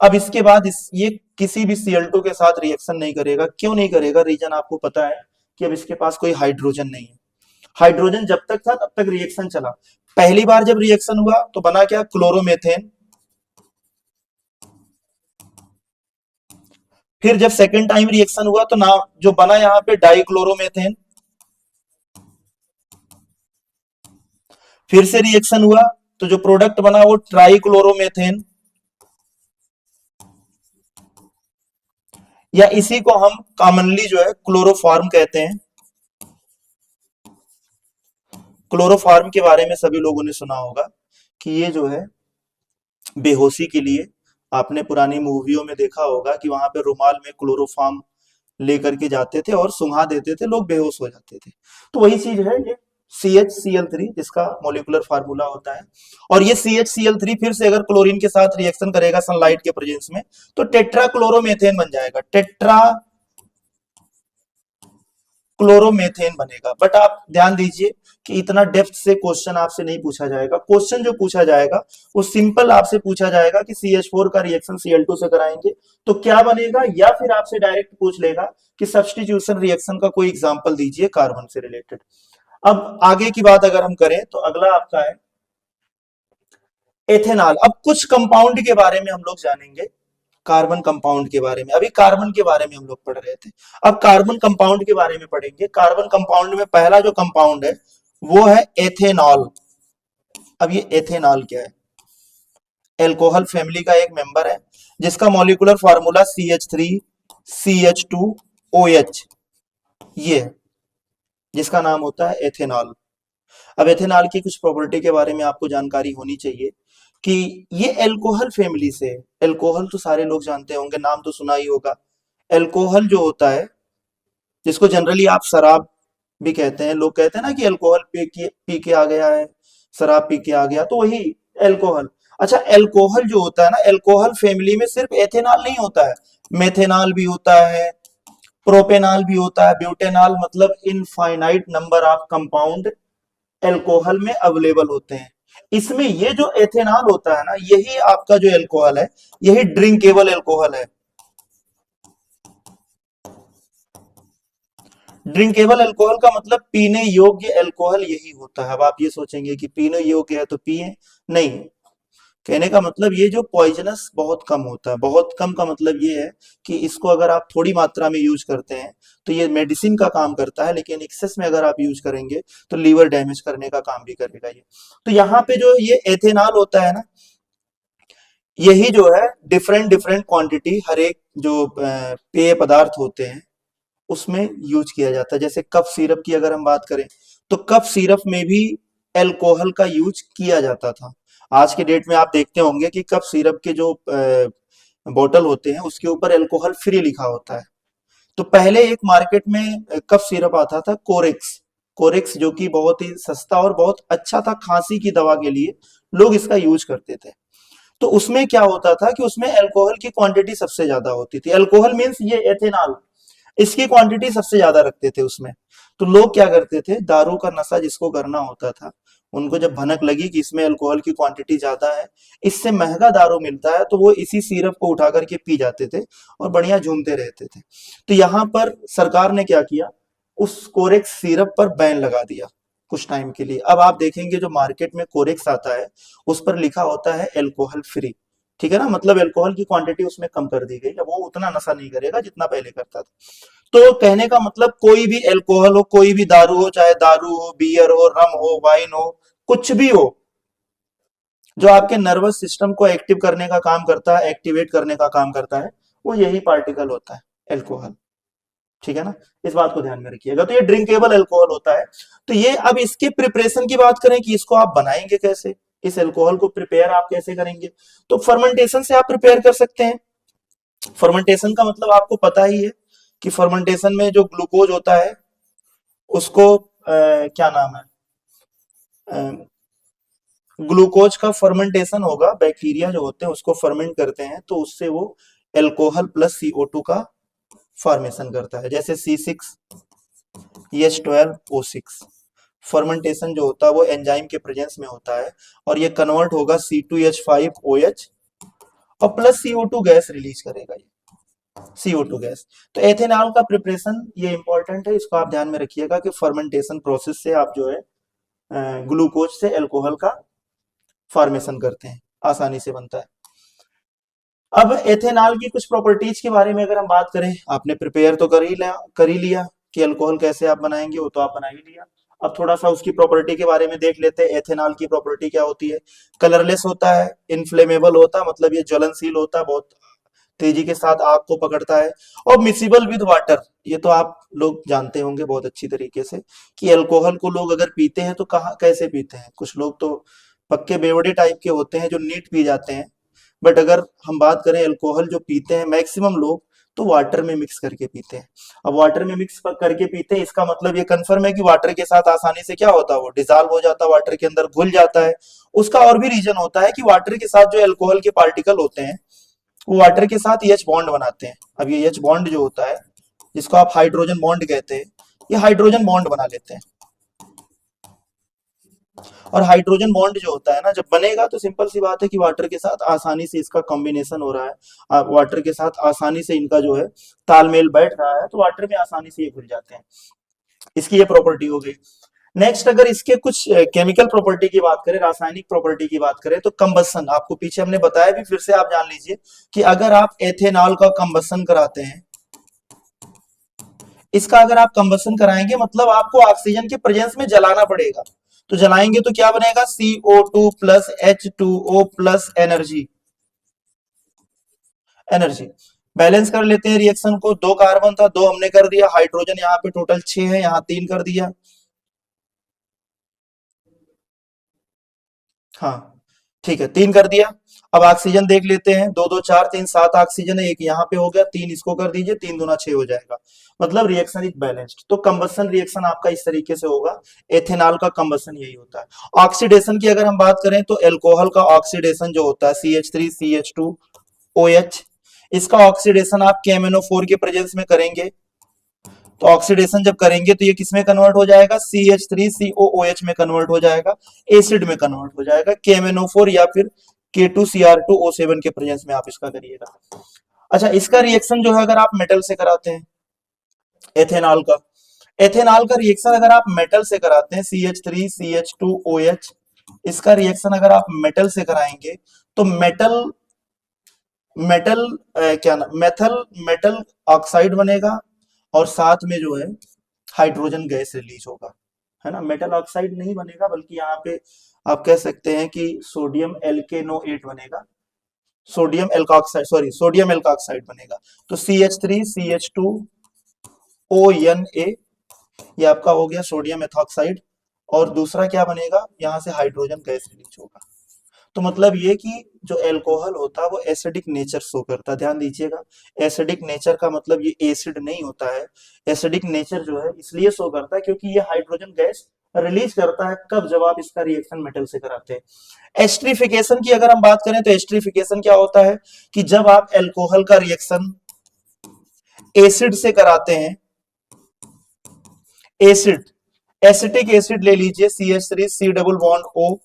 अब इसके बाद ये किसी भी Cl2 के साथ रिएक्शन नहीं करेगा। क्यों नहीं करेगा, रीजन आपको पता है कि अब इसके पास कोई हाइड्रोजन नहीं है। हाइड्रोजन जब तक था तब तक रिएक्शन चला। पहली बार जब रिएक्शन हुआ तो बना क्या, क्लोरोमेथेन। फिर जब सेकेंड टाइम रिएक्शन हुआ तो ना जो बना यहाँ पे डाइक्लोरोमेथेन। फिर से रिएक्शन हुआ तो जो प्रोडक्ट बना वो ट्राइक्लोरोमेथेन, या इसी को हम कॉमनली जो है क्लोरोफॉर्म कहते हैं। क्लोरोफॉर्म के बारे में सभी लोगों ने सुना होगा कि ये जो है बेहोशी के लिए, आपने पुरानी मूवियों में देखा होगा कि वहां पे रुमाल में क्लोरोफॉर्म लेकर के जाते थे और सुंघा देते थे, लोग बेहोश हो जाते थे। तो वही चीज है ये CHCl3 जिसका मॉलिक्यूलर फार्मूला होता है। और ये CHCl3 फिर से अगर क्लोरीन के साथ रिएक्शन करेगा सनलाइट के प्रेजेंस में तो टेट्रा क्लोरोमेथेन बन जाएगा, टेट्रा क्लोरोमेथेन बनेगा। बट आप ध्यान दीजिए कि इतना डेप्थ से क्वेश्चन आपसे नहीं पूछा जाएगा। क्वेश्चन जो पूछा जाएगा वो सिंपल आपसे पूछा जाएगा कि CH4 का रिएक्शन Cl2 से कराएंगे तो क्या बनेगा, या फिर आपसे डायरेक्ट पूछ लेगा कि सब्स्टिट्यूशन रिएक्शन का कोई एग्जांपल दीजिए कार्बन से रिलेटेड। अब आगे की बात अगर हम करें तो अगला आपका है एथेनॉल। अब कुछ कंपाउंड के बारे में हम लोग जानेंगे, कार्बन कंपाउंड के बारे में। अभी कार्बन के बारे में हम लोग पढ़ रहे थे, अब कार्बन कंपाउंड के बारे में पढ़ेंगे। कार्बन कंपाउंड में पहला जो कंपाउंड है वो है एथेनॉल। अब ये एथेनॉल क्या है? एल्कोहल फैमिली का एक मेंबर है जिसका मॉलिक्यूलर फार्मूला CH3CH2OH ये है, जिसका नाम होता है एथेनॉल। अब एथेनॉल की कुछ प्रॉपर्टी के बारे में आपको जानकारी होनी चाहिए कि ये एल्कोहल फैमिली से, एल्कोहल तो सारे लोग जानते होंगे, नाम तो सुना ही होगा। एल्कोहल जो होता है, जिसको जनरली आप शराब भी कहते हैं, लोग कहते हैं ना कि अल्कोहल पी के आ गया है, शराब पी के आ गया, तो वही एल्कोहल। अच्छा, एल्कोहल जो होता है ना, एल्कोहल फैमिली में सिर्फ एथेनॉल नहीं होता है, मेथेनॉल भी होता है, प्रोपेनॉल भी होता है, ब्यूटेनॉल, मतलब infinite number of compound alcohol में अवेलेबल होते हैं। इसमें ये जो एथेनॉल होता है ना, यही आपका जो एल्कोहल है, यही ड्रिंकेबल एल्कोहल है। ड्रिंकेबल अल्कोहल का मतलब पीने योग्य अल्कोहल यही होता है। अब आप ये सोचेंगे कि पीने योग्य है तो पिए, नहीं। कहने का मतलब ये जो पॉइजनस बहुत कम होता है, बहुत कम का मतलब ये है कि इसको अगर आप थोड़ी मात्रा में यूज करते हैं तो ये मेडिसिन का काम करता है, लेकिन एक्सेस में अगर आप यूज करेंगे तो लीवर डैमेज करने का काम भी करेगा ये। तो यहाँ पे जो ये एथेनॉल होता है ना, यही जो है डिफरेंट डिफरेंट क्वांटिटी हर एक जो पेय पदार्थ होते हैं उसमें यूज किया जाता है। जैसे कफ सिरप की अगर हम बात करें तो कफ सिरप में भी अल्कोहल का यूज किया जाता था। आज के डेट में आप देखते होंगे कि कफ सिरप के जो बोतल होते हैं उसके ऊपर अल्कोहल फ्री लिखा होता है। तो पहले एक मार्केट में कफ सिरप आता था कोरेक्स, कोरेक्स जो कि बहुत ही सस्ता और बहुत अच्छा था, खांसी की दवा के लिए लोग इसका यूज करते थे। तो उसमें क्या होता था कि उसमें अल्कोहल की क्वांटिटी सबसे ज्यादा होती थी। अल्कोहल मींस ये एथेनॉल, इसकी क्वांटिटी सबसे ज्यादा रखते थे उसमें। तो लोग क्या करते थे, दारू का नशा जिसको करना होता था, उनको जब भनक लगी कि इसमें अल्कोहल की क्वांटिटी ज्यादा है, इससे महंगा दारू मिलता है, तो वो इसी सिरप को उठा करके पी जाते थे और बढ़िया झूमते रहते थे। तो यहाँ पर सरकार ने क्या किया, उस कोरेक्स सिरप पर बैन लगा दिया कुछ टाइम के लिए। अब आप देखेंगे जो मार्केट में कोरेक्स आता है उस पर लिखा होता है एल्कोहल फ्री। ठीक है ना, मतलब अल्कोहल की क्वांटिटी उसमें कम कर दी गई है, वो उतना नशा नहीं करेगा जितना पहले करता था। तो कहने का मतलब कोई भी अल्कोहल हो, कोई भी दारू हो, चाहे दारू हो, बियर हो, रम हो, वाइन हो, कुछ भी हो, जो आपके नर्वस सिस्टम को एक्टिव करने का काम करता है, एक्टिवेट करने का काम करता है, वो यही पार्टिकल होता है, अल्कोहल। ठीक है ना, इस बात को ध्यान में रखिएगा। तो ये ड्रिंकेबल अल्कोहल होता है। तो ये, अब इसके प्रिपरेशन की बात करें कि इसको आप बनाएंगे कैसे, इस अल्कोहल को प्रिपेयर आप कैसे करेंगे, तो फर्मेंटेशन से आप प्रिपेयर कर सकते हैं। फर्मेंटेशन का मतलब आपको पता ही है कि फर्मेंटेशन में जो ग्लूकोज होता है उसको क्या नाम है, ग्लूकोज का फर्मेंटेशन होगा, बैक्टीरिया जो होते हैं उसको फर्मेंट करते हैं, तो उससे वो एल्कोहल प्लस CO2 का फॉर्मेशन करता है। जैसे C6H12O6 फर्मेंटेशन जो होता है वो एंजाइम के प्रेजेंस में होता है, और ये कन्वर्ट होगा C2H5OH और प्लस CO2 गैस रिलीज करेगा ये, CO2 गैस। तो एथेनॉल का प्रिपरेशन ये इंपॉर्टेंट है, इसको आप ध्यान में रखिएगा कि फर्मेंटेशन प्रोसेस से आप जो है ग्लूकोज से अल्कोहल का फॉर्मेशन करते हैं, आसानी से बनता है। अब एथेनॉल की कुछ प्रॉपर्टीज के बारे में अगर हम बात करें, आपने प्रिपेयर तो कर ही लिया कि अल्कोहल कैसे आप बनाएंगे, वो तो आप बना ही लिया। अब थोड़ा सा उसकी प्रॉपर्टी के बारे में देख लेते हैं। एथेनॉल की प्रॉपर्टी क्या होती है, कलरलेस होता है, इनफ्लेमेबल होता है, मतलब ये ज्वलनशील होता है, बहुत तेजी के साथ आग को पकड़ता है, और मिसिबल विद वाटर। ये तो आप लोग जानते होंगे बहुत अच्छी तरीके से कि अल्कोहल को लोग अगर पीते हैं तो कहाँ कैसे पीते हैं। कुछ लोग तो पक्के बेवड़े टाइप के होते हैं जो नीट पी जाते हैं, बट अगर हम बात करें अल्कोहल जो पीते हैं मैक्सिमम लोग, तो वाटर में मिक्स करके पीते हैं। अब वाटर में मिक्स करके पीते हैं, इसका मतलब ये कंफर्म है कि वाटर के साथ आसानी से क्या होता है, वो डिजॉल्व हो जाता है, वाटर के अंदर घुल जाता है। उसका और भी रीजन होता है कि वाटर के साथ जो अल्कोहल के पार्टिकल होते हैं वो वाटर के साथ एच बॉन्ड बनाते हैं। अब ये एच बॉन्ड जो होता है, जिसको आप हाइड्रोजन बॉन्ड कहते हैं, ये हाइड्रोजन बॉन्ड बना लेते हैं। और हाइड्रोजन बॉन्ड जो होता है ना, जब बनेगा तो सिंपल सी बात है कि वाटर के साथ आसानी से इसका कॉम्बिनेशन हो रहा है, वाटर के साथ आसानी से इनका जो है तालमेल बैठ रहा है, तो वाटर में आसानी से ये घुल जाते हैं। इसकी ये प्रॉपर्टी हो गई। नेक्स्ट अगर इसके कुछ केमिकल प्रॉपर्टी की बात करें, रासायनिक प्रॉपर्टी की बात करें, तो कंबसन आपको पीछे हमने बताया भी, फिर से आप जान लीजिए कि अगर आप एथेनॉल का कंबसन कराते हैं, इसका अगर आप कंबसन कराएंगे मतलब आपको ऑक्सीजन के प्रेजेंस में जलाना पड़ेगा। तो जलाएंगे तो क्या बनेगा, CO2 plus H2O plus energy, energy. Balance कर लेते हैं रिएक्शन को, दो कार्बन था, दो हमने कर दिया, हाइड्रोजन यहाँ पे टोटल 6 है, यहाँ 3 कर दिया। हाँ ठीक है, 3 कर दिया। अब ऑक्सीजन देख लेते हैं, दो दो चार तीन, 7 ऑक्सीजन है, एक यहाँ पे हो गया, 3 इसको कर दीजिए, 3 दूना 6 हो जाएगा। मतलब रिएक्शन इज बैलेंस्ड। तो कंबसन रिएक्शन आपका इस तरीके से होगा, एथेनॉल का कंबसन यही होता है। ऑक्सीडेशन की अगर हम बात करें तो एल्कोहल का ऑक्सीडेशन जो होता है CH3CH2OH, इसका ऑक्सीडेशन आप KMnO4 के प्रेजेंस में करेंगे, तो ऑक्सीडेशन जब करेंगे तो ये किस में कन्वर्ट हो जाएगा, CH3COOH में कन्वर्ट हो जाएगा, एसिड में कन्वर्ट हो जाएगा, KMnO4 या फिर K2Cr2O7 के प्रेजेंस में आप इसका करिएगा। अच्छा, इसका रिएक्शन जो है अगर आप मेटल से कराते हैं, एथेनॉल का, एथेनॉल का रिएक्शन अगर आप मेटल से कराते हैं, CH3CH2OH, इसका रिएक्शन अगर आप मेटल से कराएंगे तो मेटल मेटल क्या ना मेथल मेटल ऑक्साइड बनेगा, और साथ में जो है हाइड्रोजन गैस रिलीज होगा, है ना। मेटल ऑक्साइड नहीं बनेगा, बल्कि यहाँ पे आप कह सकते हैं कि सोडियम एल्केनोएट बनेगा, sodium alkoxide, sorry sodium alkoxide बनेगा। तो CH3CH2ONA, ये आपका हो गया सोडियम एथॉक्साइड, और दूसरा क्या बनेगा, यहाँ से हाइड्रोजन गैस रिलीज होगा। तो मतलब ये कि जो एल्कोहल होता है वो एसिडिक नेचर शो करता है, ध्यान दीजिएगा। एसिडिक नेचर का मतलब ये एसिड नहीं होता है, एसिडिक नेचर जो है इसलिए शो करता है क्योंकि ये हाइड्रोजन गैस रिलीज करता है, कब, जब आप इसका रिएक्शन मेटल से कराते हैं। एस्ट्रिफिकेशन की अगर हम बात करें तो एस्ट्रिफिकेशन क्या होता है कि जब आप एल्कोहल का रिएक्शन एसिड से कराते हैं, एसिड, एसिटिक एसिड ले लीजिए, CH3C double bond O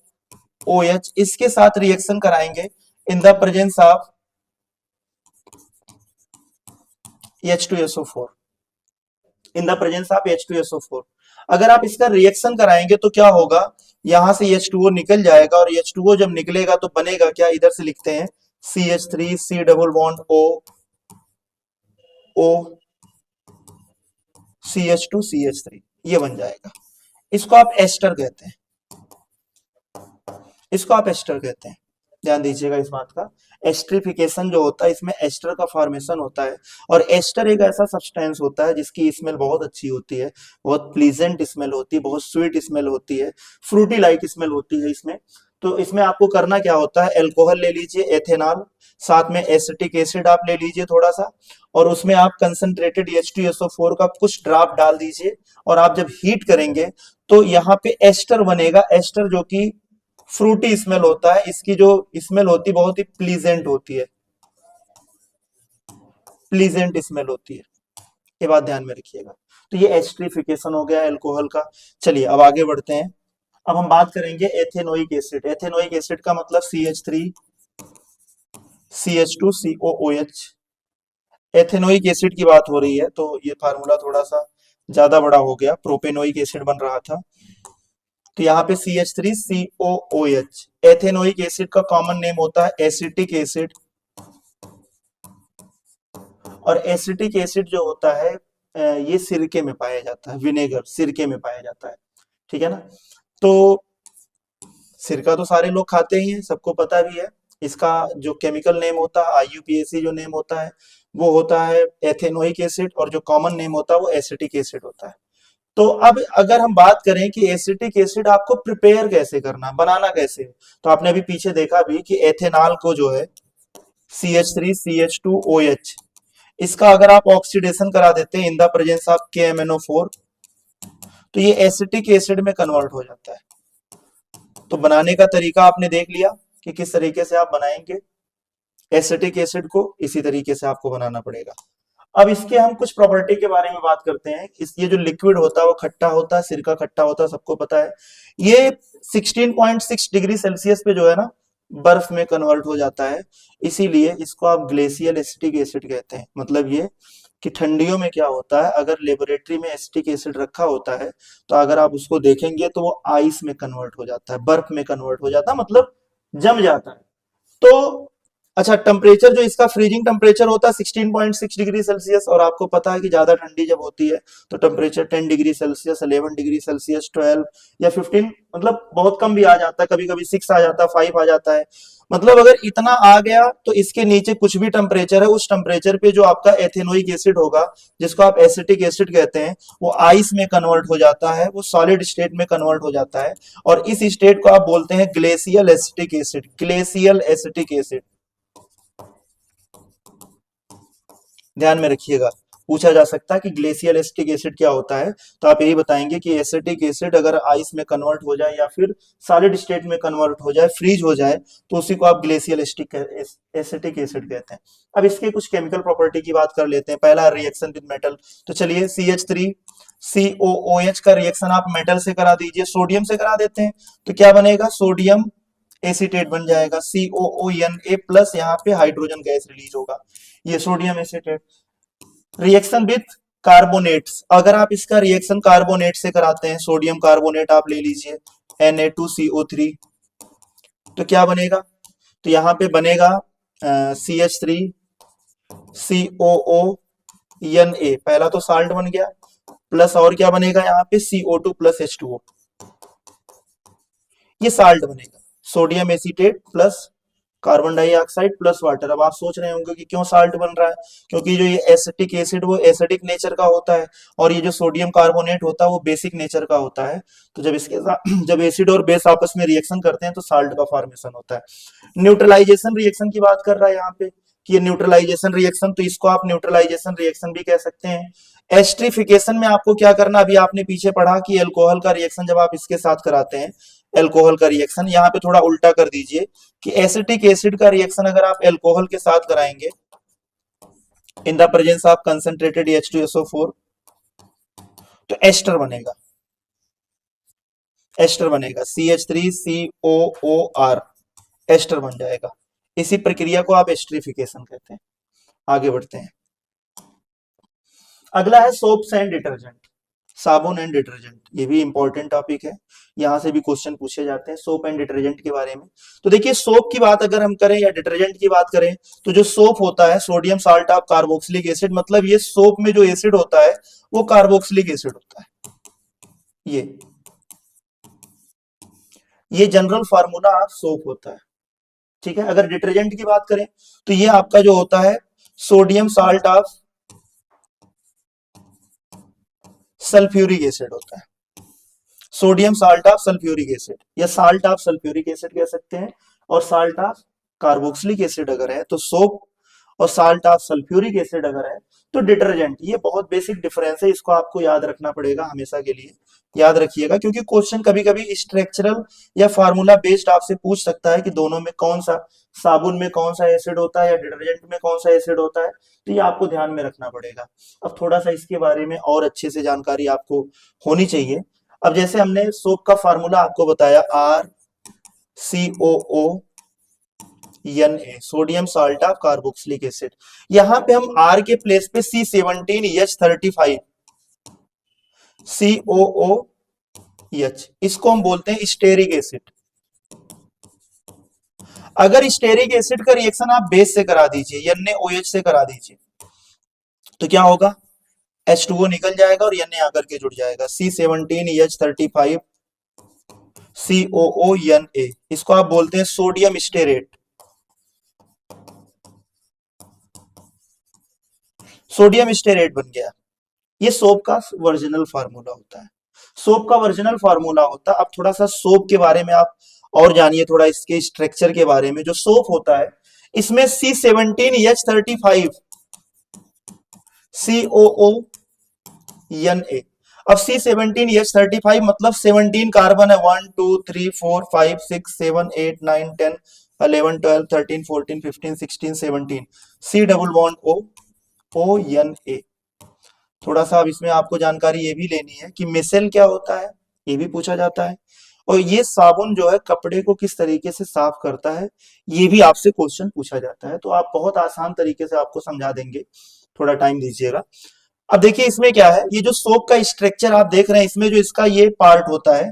OH, इसके साथ रिएक्शन कराएंगे in the presence of H2SO4, in the presence of H2SO4, अगर आप इसका रिएक्शन कराएंगे तो क्या होगा, यहां से H2O निकल जाएगा, और H2O जब निकलेगा तो बनेगा क्या, इधर से लिखते हैं CH3C double bond O CH2CH3, ये बन जाएगा। इसको आप एस्टर कहते हैं, इसको आप एस्टर कहते हैं, ध्यान दीजिएगा इस बात का। एस्ट्रिफिकेशन जो होता है इसमें एस्टर का फॉर्मेशन होता है, और एस्टर एक ऐसा सब्सटेंस होता है जिसकी स्मेल बहुत अच्छी होती है, बहुत प्लीजेंट स्मेल होती है, बहुत स्वीट स्मेल होती है, फ्रूटी लाइक स्मेल होती है इसमें। तो इसमें आपको करना क्या होता है, एल्कोहल ले लीजिए, एथेनॉल, साथ में एसिटिक एसिड आप ले लीजिए थोड़ा सा, और उसमें आप कंसंट्रेटेड H2SO4 का कुछ ड्रॉप डाल दीजिए, और आप जब हीट करेंगे तो यहाँ पे एस्टर बनेगा, एस्टर जो कि फ्रूटी स्मेल होता है, इसकी जो स्मेल होती है बहुत ही प्लीजेंट होती है, प्लीजेंट स्मेल होती है, ये बात ध्यान में रखिएगा। तो ये एस्ट्रिफिकेशन हो गया एल्कोहल का। चलिए अब आगे बढ़ते हैं, अब हम बात करेंगे एथेनोइक एसिड। एथेनोइक एसिड का मतलब CH3CH2COOH, एथेनोइक एसिड की बात हो रही है, तो ये फार्मूला थोड़ा सा ज्यादा बड़ा हो गया, प्रोपेनोइक एसिड बन रहा था, तो यहाँ पे CH3COOH। एथेनोइक एसिड का कॉमन नेम होता है एसिटिक एसिड, और एसिटिक एसिड जो होता है ये सिरके में पाया जाता है, विनेगर सिरके में पाया जाता है, ठीक है ना। तो सिरका तो सारे लोग खाते ही हैं, सबको पता भी है। इसका जो केमिकल नेम होता है, IUPAC जो नेम होता है वो होता है एथेनोइक एसिड, और जो कॉमन नेम होता है वो एसिटिक एसिड होता है। तो अब अगर हम बात करें कि एसिटिक एसिड आपको प्रिपेयर कैसे करना, बनाना कैसे, तो आपने अभी पीछे देखा भी कि एथेनॉल को जो है CH3CH2OH, इसका अगर आप ऑक्सीडेशन करा देते हैं इन द प्रेजेंस ऑफ KMnO4, तो ये एसिटिक एसिड में कन्वर्ट हो जाता है। तो बनाने का तरीका आपने देख लिया कि किस तरीके से आप बनाएंगे एसिटिक एसिड को, इसी तरीके से आपको बनाना पड़ेगा। अब इसके हम कुछ प्रॉपर्टी के बारे में बात करते हैं। इस ये जो लिक्विड होता है वो खट्टा होता है, सिरका खट्टा होता है, सबको पता है। ये 16.6 डिग्री सेल्सियस पे जो है ना बर्फ में कन्वर्ट हो जाता है, इसीलिए इसको आप ग्लेशियल एसिटिक एसिड कहते हैं। मतलब ये कि ठंडियों में क्या होता है, अगर लेबोरेटरी में एसिटिक एसिड रखा होता है तो अगर आप उसको देखेंगे तो वो आइस में कन्वर्ट हो जाता है, बर्फ में कन्वर्ट हो जाता है, मतलब जम जाता है। तो अच्छा, टेम्परेचर जो इसका फ्रीजिंग टेम्परेचर होता है 16.6 डिग्री सेल्सियस, और आपको पता है कि ज्यादा ठंडी जब होती है तो temperature 10 degree Celsius, 11 degree Celsius, 12 या 15, मतलब बहुत कम भी आ जाता है, कभी कभी 6 आ जाता है, 5 आ जाता है। मतलब अगर इतना आ गया तो इसके नीचे कुछ भी टेम्परेचर है, उस टेम्परेचर पे जो आपका एथेनोइक एसिड होगा, जिसको आप एसिटिक एसिड कहते हैं, वो आइस में कन्वर्ट हो जाता है, वो सॉलिड स्टेट में कन्वर्ट हो जाता है, और इस स्टेट को आप बोलते हैं glacial acetic acid, glacial acetic acid. ध्यान में रखिएगा, पूछा जा सकता है कि ग्लेशियल एसिटिक एसिड क्या होता है, तो आप यही बताएंगे कि एसिटिक एसिड अगर आइस में कन्वर्ट हो जाए या फिर सॉलिड स्टेट में कन्वर्ट हो जाए, फ्रीज हो जाए, तो उसी को आप ग्लेशियल एसिटिक एसिड कहते हैं। अब इसके कुछ केमिकल प्रॉपर्टी की बात कर लेते हैं। पहला रिएक्शन विद मेटल, तो चलिए CH3 COOH का रिएक्शन आप मेटल से करा दीजिए, सोडियम से करा देते हैं, तो क्या बनेगा, सोडियम एसीटेट बन जाएगा, COONA प्लस, यहाँ पे हाइड्रोजन गैस रिलीज होगा, ये sodium acetate. Reaction with carbonates, अगर आप इसका रिएक्शन कार्बोनेट से कराते हैं, सोडियम कार्बोनेट आप ले लीजिए, Na2CO3, तो क्या बनेगा, तो यहाँ पे बनेगा CH3COONA, पहला तो साल्ट बन गया, प्लस और क्या बनेगा यहाँ पे CO2 प्लस H2O, ये साल्ट बनेगा, sodium acetate plus carbon dioxide plus water. अब आप सोच रहे होंगे कि क्यों साल्ट बन रहा है, क्योंकि जो ये एसिटिक एसिड वो एसिडिक नेचर का होता है, और ये जो सोडियम कार्बोनेट होता है वो बेसिक नेचर का होता है। तो जब इसके साथ जब एसिड और बेस आपस में रिएक्शन करते हैं तो साल्ट का फॉर्मेशन होता है। न्यूट्रलाइजेशन रिएक्शन की बात कर रहा है यहाँ पे कि ये न्यूट्रलाइजेशन रिएक्शन, तो इसको आप न्यूट्रलाइजेशन रिएक्शन भी कह सकते हैं। एस्ट्रिफिकेशन में आपको क्या करना, अभी आपने पीछे पढ़ा कि एल्कोहल का रिएक्शन जब आप इसके साथ कराते हैं, एल्कोहल का रिएक्शन, यहाँ पे थोड़ा उल्टा कर दीजिए कि एसिटिक एसिड का रिएक्शन अगर आप एल्कोहल के साथ कराएंगे in the presence of concentrated H2SO4, तो एस्टर बनेगा, एस्टर बनेगा CH3COOR, एस्टर बन जाएगा। इसी प्रक्रिया को आप एस्ट्रिफिकेशन कहते हैं। आगे बढ़ते हैं, अगला है सोप्स एंड डिटर्जेंट, साबुन एंड डिटर्जेंट, ये भी इंपॉर्टेंट टॉपिक है, यहां से भी क्वेश्चन पूछे जाते हैं सोप एंड डिटर्जेंट के बारे में। तो देखिए, सोप की बात अगर हम करें या डिटर्जेंट की बात करें, तो जो सोप होता है sodium salt of carboxylic acid, मतलब ये सोप में जो एसिड होता है वो कार्बोक्सिलिक एसिड होता है। ये जनरल फार्मूला ऑफ सोप होता है, ठीक है। अगर डिटर्जेंट की बात करें तो ये आपका जो होता है sodium salt of sulphuric acid होता है, sodium salt of sulphuric acid या साल्ट ऑफ सल्फ्यूरिक एसिड कह सकते हैं। और साल्ट ऑफ कार्बोक्सिलिक एसिड अगर है तो सोप, और साल्ट ऑफ सल्फ्यूरिक एसिड अगर है तो डिटर्जेंट। ये बहुत बेसिक डिफरेंस है, इसको आपको याद रखना पड़ेगा, हमेशा के लिए याद रखिएगा, क्योंकि क्वेश्चन कभी कभी स्ट्रक्चरल या फार्मूला बेस्ड आपसे पूछ सकता है कि दोनों में कौन सा, साबुन में कौन सा एसिड होता है या डिटर्जेंट में कौन सा एसिड होता है, तो ये आपको ध्यान में रखना पड़ेगा। अब थोड़ा सा इसके बारे में और अच्छे से जानकारी आपको होनी चाहिए। अब जैसे हमने सोप का फार्मूला आपको बताया, RCOO, sodium salt of carboxylic acid, यहां पे हम R के प्लेस पे C17H35, COOH, इसको हम बोलते हैं स्टेरिक एसिड। अगर स्टेरिक एसिड का रिएक्शन आप बेस से करा दीजिए, NaOH से करा दीजिए, तो क्या होगा, H2O निकल जाएगा और Na आकर के जुड़ जाएगा, C17H35 COONA, इसको आप बोलते हैं सोडियम स्टेरेट, सोडियम स्टेरेट बन गया। ये सोप का वर्जिनल फार्मूला होता है, सोप का वर्जिनल फार्मूला होता है। अब थोड़ा सा सोप के बारे में आप और जानिए, थोड़ा इसके स्ट्रक्चर के बारे में। जो सोप होता है इसमें C17H35 COONA, अब C17H35 मतलब 17 कार्बन है, 1 2 3 4 5 6 7 8 9 10 11 12 13 14 15 16 17, C डबल बॉन्ड ONA। थोड़ा सा अब इसमें आपको जानकारी ये भी लेनी है कि मिसेल क्या होता है, ये भी पूछा जाता है। और ये साबुन जो है कपड़े को किस तरीके से साफ करता है, ये भी आपसे क्वेश्चन पूछा जाता है। तो आप बहुत आसान तरीके से आपको समझा देंगे। थोड़ा टाइम दीजिएगा। अब देखिए इसमें क्या है, ये जो सोप का स्ट्रक्चर आप देख रहे हैं, इसमें जो इसका ये पार्ट होता है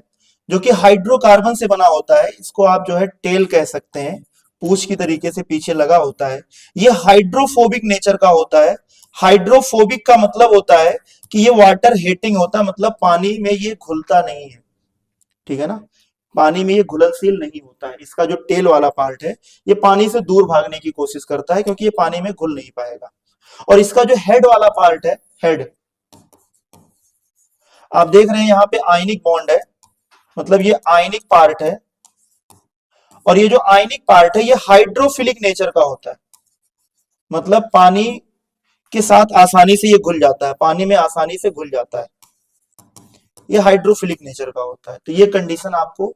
जो कि हाइड्रोकार्बन से बना होता है, इसको आप जो है टेल कह सकते हैं, पूंछ की तरीके से पीछे लगा होता है। ये हाइड्रोफोबिक नेचर का होता है। हाइड्रोफोबिक का मतलब होता है कि ये वाटर हीटिंग होता है, मतलब पानी में ये घुलता नहीं है, ठीक है ना, पानी में ये घुलनशील नहीं होता है। इसका जो टेल वाला पार्ट है ये पानी से दूर भागने की कोशिश करता है क्योंकि ये पानी में घुल नहीं पाएगा। और इसका जो हेड वाला पार्ट है, हेड, आप देख रहे हैं यहाँ पे आयनिक बॉन्ड है, मतलब ये आयनिक पार्ट है। और ये जो आयनिक पार्ट है ये हाइड्रोफिलिक नेचर का होता है, मतलब पानी के साथ आसानी से ये घुल जाता है, पानी में आसानी से घुल जाता है, ये हाइड्रोफिलिक नेचर का होता है। तो ये कंडीशन आपको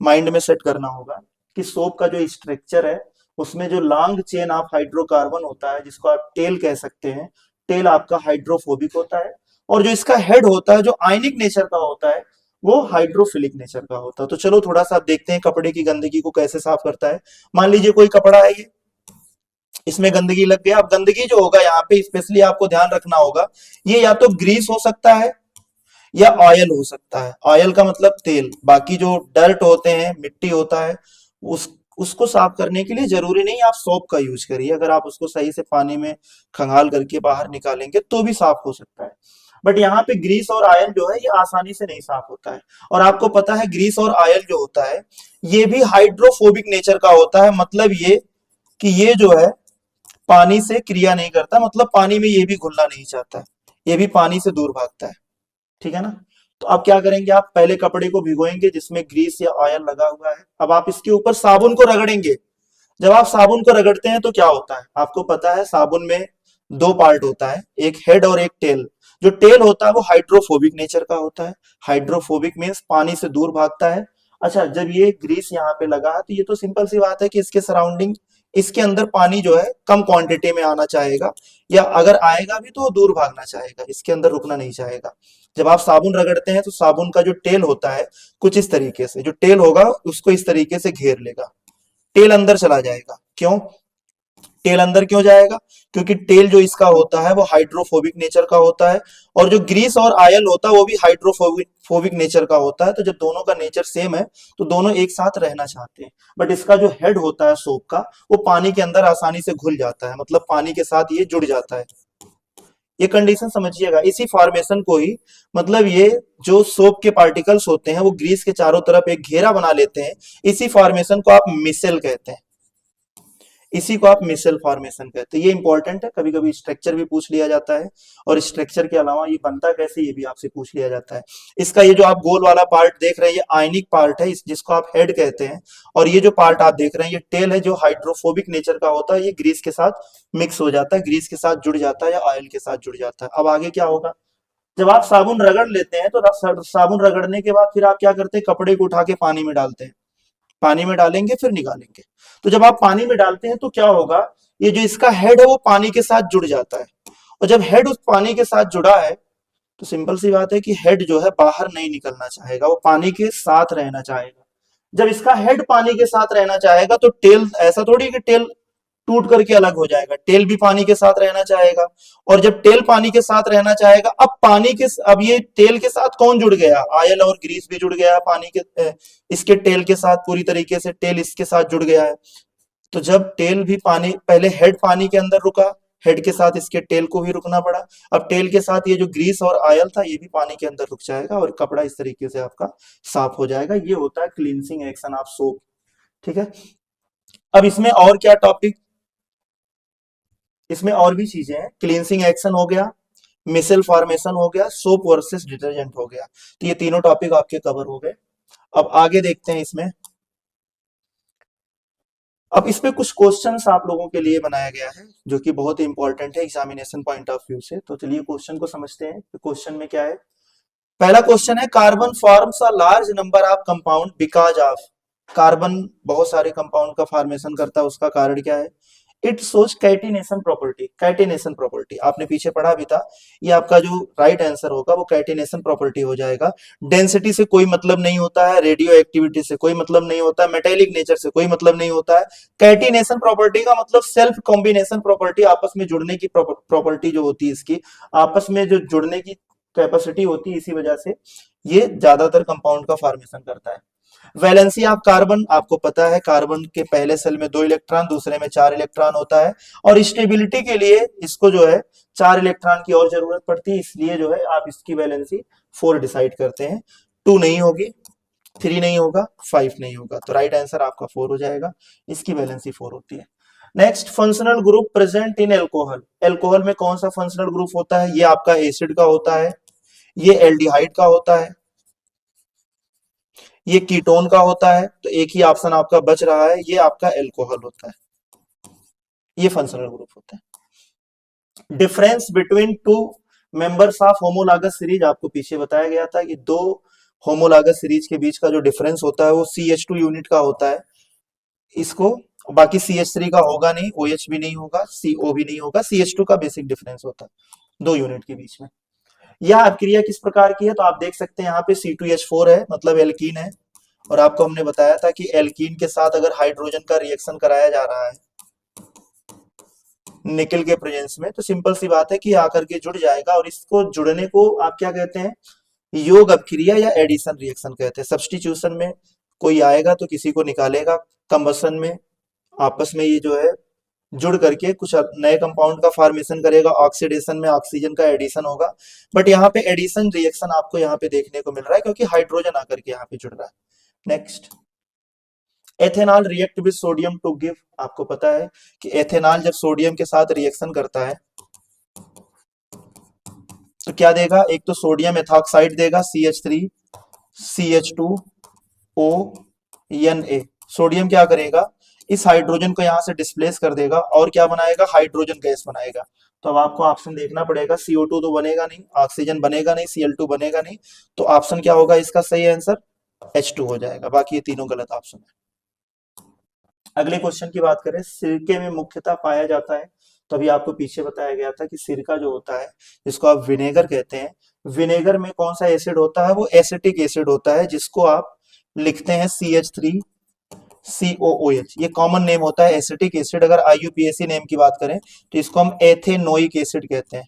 माइंड में सेट करना होगा कि सोप का जो स्ट्रक्चर है उसमें जो लॉन्ग चेन ऑफ हाइड्रोकार्बन होता है, जिसको आप टेल कह सकते हैं, टेल आपका हाइड्रोफोबिक होता है। और जो इसका हेड होता है जो आयनिक नेचर का होता है वो हाइड्रोफिलिक नेचर का होता है। तो चलो थोड़ा सा आप देखते हैं कपड़े की गंदगी को कैसे साफ करता है। मान लीजिए कोई कपड़ा है, ये इसमें गंदगी लग गया। अब गंदगी जो होगा यहाँ पे स्पेशली आपको ध्यान रखना होगा, ये या तो ग्रीस हो सकता है या ऑयल हो सकता है। ऑयल का मतलब तेल, बाकी जो डर्ट होते हैं, मिट्टी होता है, उस उसको साफ करने के लिए जरूरी नहीं आप सोप का यूज करिए, अगर आप उसको सही से पानी में खंगाल करके बाहर निकालेंगे तो भी साफ हो सकता है। बट यहाँ पे ग्रीस और ऑयल जो है ये आसानी से नहीं साफ होता है। और आपको पता है ग्रीस और ऑयल जो होता है ये भी हाइड्रोफोबिक नेचर का होता है, मतलब ये कि ये जो है पानी से क्रिया नहीं करता, मतलब पानी में ये भी घुलना नहीं चाहता है, ये भी पानी से दूर भागता है, ठीक है ना। तो अब क्या करेंगे, आप पहले कपड़े को भिगोएंगे जिसमें ग्रीस या ऑयल लगा हुआ है। अब आप इसके ऊपर साबुन को रगड़ेंगे। जब आप साबुन को रगड़ते हैं तो क्या होता है, आपको पता है साबुन में दो पार्ट होता है, एक हेड और एक टेल। जो टेल होता है वो हाइड्रोफोबिक नेचर का होता है। हाइड्रोफोबिक मीन्स पानी से दूर भागता है। अच्छा, जब ये ग्रीस यहाँ पे लगा है तो ये तो सिंपल सी बात है कि इसके सराउंडिंग, इसके अंदर पानी जो है कम क्वांटिटी में आना चाहेगा, या अगर आएगा भी तो वो दूर भागना चाहेगा, इसके अंदर रुकना नहीं चाहेगा। जब आप साबुन रगड़ते हैं तो साबुन का जो टेल होता है कुछ इस तरीके से, जो टेल होगा उसको इस तरीके से घेर लेगा, टेल अंदर चला जाएगा। क्यों टेल अंदर क्यों जाएगा, क्योंकि टेल जो इसका होता है वो हाइड्रोफोबिक नेचर का होता है, और जो ग्रीस और आयल होता है वो भी हाइड्रोफोबिक नेचर का होता है। तो जब दोनों का नेचर सेम है तो दोनों एक साथ रहना चाहते हैं। बट इसका जो हेड होता है सोप का वो पानी के अंदर आसानी से घुल जाता है, मतलब पानी के साथ ये जुड़ जाता है। ये कंडीशन समझिएगा, इसी फॉर्मेशन को ही, मतलब ये जो सोप के पार्टिकल्स होते हैं वो ग्रीस के चारों तरफ एक घेरा बना लेते हैं, इसी फॉर्मेशन को आप मिसेल कहते हैं, इसी को आप मिसेल फॉर्मेशन कहते हैं। ये इंपॉर्टेंट है, कभी कभी स्ट्रक्चर भी पूछ लिया जाता है, और स्ट्रक्चर के अलावा ये बनता कैसे ये भी आपसे पूछ लिया जाता है। इसका ये जो आप गोल वाला पार्ट देख रहे हैं ये आयनिक पार्ट है, जिसको आप हेड कहते हैं। और ये जो पार्ट आप देख रहे हैं ये टेल है, जो हाइड्रोफोबिक नेचर का होता है, ये ग्रीस के साथ मिक्स हो जाता है, ग्रीस के साथ जुड़ जाता है या ऑयल के साथ जुड़ जाता है। अब आगे क्या होगा, जब आप साबुन रगड़ लेते हैं तो साबुन रगड़ने के बाद फिर आप क्या करते हैं, कपड़े को उठा के पानी में डालते हैं, पानी में डालेंगे फिर निकालेंगे। तो जब आप पानी में डालते हैं तो क्या होगा, ये जो इसका हेड है वो पानी के साथ जुड़ जाता है। और जब हेड उस पानी के साथ जुड़ा है तो सिंपल सी बात है कि हेड जो है बाहर नहीं निकलना चाहेगा, वो पानी के साथ रहना चाहेगा। जब इसका हेड पानी के साथ रहना चाहेगा तो टेल, ऐसा थोड़ी कि टेल टूट करके अलग हो जाएगा, टेल भी पानी के साथ रहना चाहेगा। और जब टेल पानी के साथ रहना चाहेगा, अब पानी के, अब ये टेल के साथ कौन जुड़ गया, आयल और ग्रीस भी जुड़ गया पानी के, इसके टेल के साथ पूरी तरीके से टेल इसके साथ जुड़ गया है। तो जब टेल भी पानी, पहले हेड पानी के अंदर रुका, हेड के साथ इसके टेल को भी रुकना पड़ा, अब टेल के साथ ये जो ग्रीस और आयल था ये भी पानी के अंदर रुक जाएगा और कपड़ा इस तरीके से आपका साफ हो जाएगा। ये होता है क्लींसिंग एक्शन ऑफ सोप, ठीक है। अब इसमें और क्या टॉपिक, इसमें और भी चीजें हैं, क्लींसिंग एक्शन हो गया, मिसेल फॉर्मेशन हो गया, सोप वर्सेस डिटर्जेंट हो गया। तो ये तीनों टॉपिक आपके कवर हो गए। अब आगे देखते हैं इसमें। अब इसमें कुछ क्वेश्चंस आप लोगों के लिए बनाया गया है जो कि बहुत ही इंपॉर्टेंट है एग्जामिनेशन पॉइंट ऑफ व्यू से। तो चलिए क्वेश्चन को समझते हैं कि क्वेश्चन में क्या है। पहला क्वेश्चन है, carbon forms a large number of compound because of. Carbon बहुत सारे कंपाउंड का फॉर्मेशन करता है, उसका कारण क्या है। इट सोच कैटिनेशन प्रॉपर्टी। कैटिनेशन प्रॉपर्टी आपने पीछे पढ़ा भी था, ये आपका जो राइट आंसर होगा वो कैटिनेशन प्रॉपर्टी हो जाएगा। डेंसिटी से कोई मतलब नहीं होता है, रेडियो एक्टिविटी से कोई मतलब नहीं होता है, मेटेलिक नेचर से कोई मतलब नहीं होता है। कैटिनेशन प्रॉपर्टी का मतलब सेल्फ कॉम्बिनेशन प्रॉपर्टी, आपस में जुड़ने की प्रॉपर्टी जो होती है इसकी, आपस में जो जुड़ने की कैपेसिटी होती है, इसी वजह से ये ज्यादातर कंपाउंड का फॉर्मेशन करता है। वैलेंसी ऑफ कार्बन आपको पता है, कार्बन के पहले सेल में 2 इलेक्ट्रॉन, दूसरे में 4 इलेक्ट्रॉन होता है, और स्टेबिलिटी के लिए इसको जो है 4 इलेक्ट्रॉन की और जरूरत पड़ती है, इसलिए जो है आप इसकी वैलेंसी 4 डिसाइड करते हैं। 2 नहीं होगी, 3 नहीं होगा, 5 नहीं होगा, तो राइट आंसर आपका 4 हो जाएगा, इसकी वैलेंसी 4 होती है। Next, functional group present in alcohol. Alcohol में कौन सा फंक्शनल ग्रुप होता है? ये आपका एसिड का होता है, ये एल्डिहाइड का होता है, ये कीटोन का होता है, तो एक ही ऑप्शन आपका बच रहा है, ये आपका एल्कोहल होता है, ये फंक्शनल ग्रुप होता है। Difference between two members of homologous series, आपको पीछे बताया गया था कि दो होमोलॉगस सीरीज के बीच का जो डिफरेंस होता है वो CH2 यूनिट का होता है, इसको बाकी CH3 का होगा नहीं, OH भी नहीं होगा, CO भी नहीं होगा, CH2 का बेसिक डिफरेंस होता है 2 यूनिट के बीच में। यह अभिक्रिया किस प्रकार की है? तो आप देख सकते हैं यहाँ पे C2H4 है, मतलब एल्कीन है, और आपको हमने बताया था कि एल्कीन के साथ अगर हाइड्रोजन का रिएक्शन कराया जा रहा है निकल के प्रेजेंस में, तो सिंपल सी बात है कि आकर के जुड़ जाएगा, और इसको जुड़ने को आप क्या कहते हैं? योग अपक्रिया या एडिशन रिएक्शन कहते हैं। सब्स्टिट्यूशन में कोई आएगा तो किसी को निकालेगा, कंबशन में आपस में ये जो है जुड़ करके कुछ नए कंपाउंड का फॉर्मेशन करेगा, ऑक्सीडेशन में ऑक्सीजन का एडिशन होगा। बट यहाँ पे एडिशन रिएक्शन आपको यहाँ पे देखने को मिल रहा है, क्योंकि हाइड्रोजन आकर के यहाँ पे जुड़ रहा है। Next, ethanol react with sodium to give. आपको पता है कि एथेनॉल जब सोडियम के साथ रिएक्शन करता है तो क्या देगा? एक तो सोडियम एथॉक्साइड देगा, CH3 CH2O Na। सोडियम क्या करेगा? इस हाइड्रोजन को यहां से डिस्प्लेस कर देगा, और क्या बनाएगा? हाइड्रोजन गैस बनाएगा। तो अब आपको ऑप्शन देखना पड़ेगा, CO2 तो बनेगा नहीं, ऑक्सीजन बनेगा नहीं, Cl2 बनेगा नहीं, तो ऑप्शन क्या होगा इसका सही आंसर? H2 हो जाएगा, बाकी ये तीनों गलत ऑप्शन है। अगले क्वेश्चन की बात करें, सिरके में मुख्यतः पाया जाता है, तो अभी आपको पीछे बताया गया था कि सिरका जो होता है जिसको आप विनेगर कहते हैं, विनेगर में कौन सा एसिड होता है? वो एसिटिक एसिड होता है, जिसको आप लिखते हैं CH3COOH, ये कॉमन नेम होता है एसिटिक एसिड। अगर IUPAC नेम की बात करें तो इसको हम एथेनोइक एसिड कहते हैं,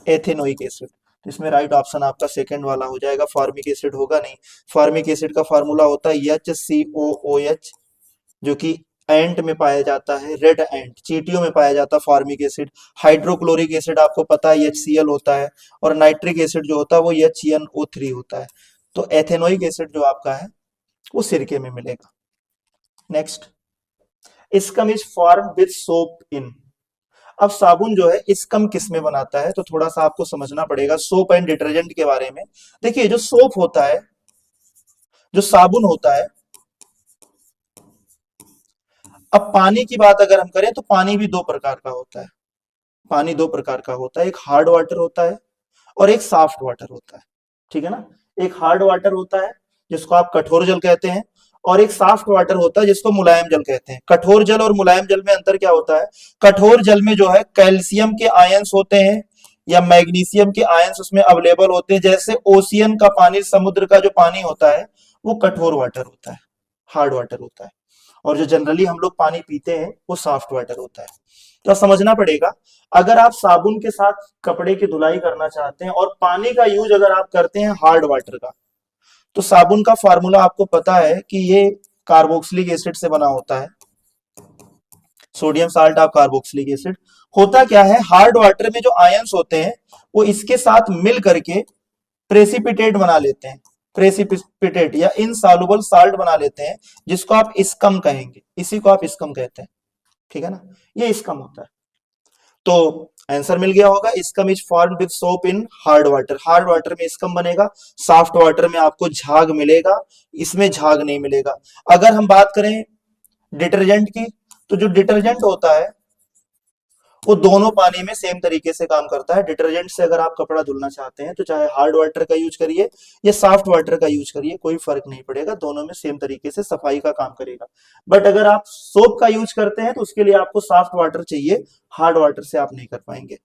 एथेनोइक एसिड। तो इसमें राइट ऑप्शन आपका सेकंड वाला हो जाएगा, फॉर्मिक एसिड होगा नहीं। फॉर्मिक एसिड का फार्मूला होता है HCOOH, जो कि एंट में पाया जाता है, रेड एंट, चींटियों में पाया जाता है फॉर्मिक एसिड। हाइड्रोक्लोरिक एसिड आपको पता है HCl होता है, और नाइट्रिक एसिड जो होता है वो HNO3 होता है। तो एथेनोइक एसिड जो आपका है वो सिरके में मिलेगा। Next, scum is form with soap in. अब साबुन जो है स्कम किस में बनाता है? तो थोड़ा सा आपको समझना पड़ेगा सोप एंड डिटर्जेंट के बारे में। देखिए, जो सोप होता है, जो साबुन होता है, अब पानी की बात अगर हम करें तो पानी भी 2 प्रकार का होता है। पानी 2 प्रकार का होता है, एक हार्ड वाटर होता है और एक सॉफ्ट वाटर होता है, ठीक है ना? एक हार्ड वाटर होता है जिसको आप कठोर जल कहते हैं, और एक सॉफ्ट वाटर होता है जिसको मुलायम जल कहते हैं। कठोर जल और मुलायम जल में अंतर क्या होता है? कठोर जल में जो है कैल्शियम के आयंस होते हैं या मैग्नीशियम के आयंस उसमें अवेलेबल होते हैं। जैसे ओशियन का पानी, समुद्र का जो पानी होता है वो कठोर वाटर होता है, हार्ड वाटर होता है, और जो जनरली हम लोग पानी पीते हैं वो सॉफ्ट वाटर होता है। तो समझना पड़ेगा, अगर आप साबुन के साथ कपड़े की धुलाई करना चाहते हैं और पानी का यूज अगर आप करते हैं हार्ड वाटर का, तो साबुन का फार्मूला आपको पता है कि ये कार्बोक्सिलिक एसिड से बना होता है, sodium salt of carboxylic acid. होता क्या है, हार्ड वाटर में जो आयंस होते हैं वो इसके साथ मिल करके प्रेसिपिटेट बना लेते हैं, प्रेसिपिटेट या इनसॉल्युबल साल्ट बना लेते हैं, जिसको आप स्कम कहेंगे, इसी को आप स्कम कहते हैं, ठीक है ना? ये स्कम होता है। तो आंसर मिल गया होगा, scum is formed with soap in hard water. Hard water में स्कम बनेगा, सॉफ्ट वाटर में आपको झाग मिलेगा, इसमें झाग नहीं मिलेगा। अगर हम बात करें डिटर्जेंट की, तो जो डिटर्जेंट होता है वो दोनों पानी में सेम तरीके से काम करता है। डिटर्जेंट से अगर आप कपड़ा धुलना चाहते हैं तो चाहे हार्ड वाटर का यूज करिए या सॉफ्ट वाटर का यूज करिए, कोई फर्क नहीं पड़ेगा, दोनों में सेम तरीके से सफाई का काम करेगा। बट अगर आप सोप का यूज करते हैं तो उसके लिए आपको सॉफ्ट वाटर चाहिए, हार्ड वाटर से आप नहीं कर पाएंगे।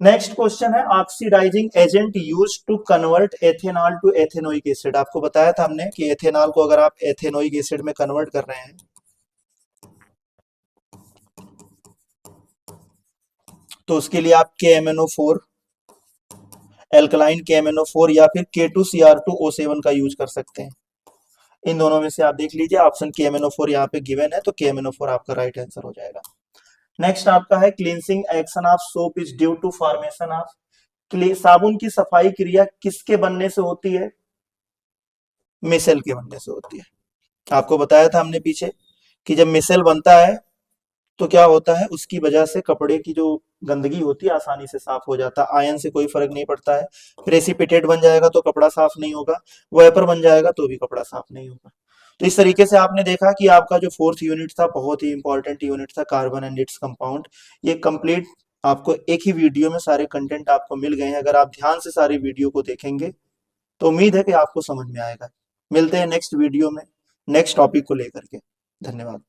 नेक्स्ट क्वेश्चन है, oxidising agent used to convert ethanol to ethanoic acid. आपको बताया था हमने कि एथेनॉल को अगर आप एथेनोइक एसिड में कन्वर्ट कर रहे हैं तो उसके लिए आप KMnO4, एल्कलाइन KMnO4 या फिर K2Cr2O7 का यूज कर सकते हैं। इन दोनों में से आप देख लीजिए, ऑप्शन KMnO4 यहाँ पे गिवन है तो KMnO4 आपका राइट आंसर हो जाएगा। नेक्स्ट आपका है, cleansing action of soap is due to formation of. साबुन की सफाई क्रिया किसके बनने से होती है? मिसेल के बनने से होती है। आपको बताया था हमने पीछे कि जब मिसेल बनता है तो क्या होता है, उसकी वजह से कपड़े की जो गंदगी होती है आसानी से साफ हो जाता है, आयन से कोई फर्क नहीं पड़ता है। प्रेसिपिटेट बन जाएगा तो कपड़ा साफ नहीं होगा, वेपर बन जाएगा तो भी कपड़ा साफ नहीं होगा। तो इस तरीके से आपने देखा कि आपका जो फोर्थ यूनिट था बहुत ही इंपॉर्टेंट यूनिट था, कार्बन एंड इट्स कंपाउंड। ये कंप्लीट आपको एक ही वीडियो में सारे कंटेंट आपको मिल गए हैं। अगर आप ध्यान से सारी वीडियो को देखेंगे तो उम्मीद है कि आपको समझ में आएगा। मिलते हैं नेक्स्ट वीडियो में नेक्स्ट टॉपिक को लेकर के। धन्यवाद।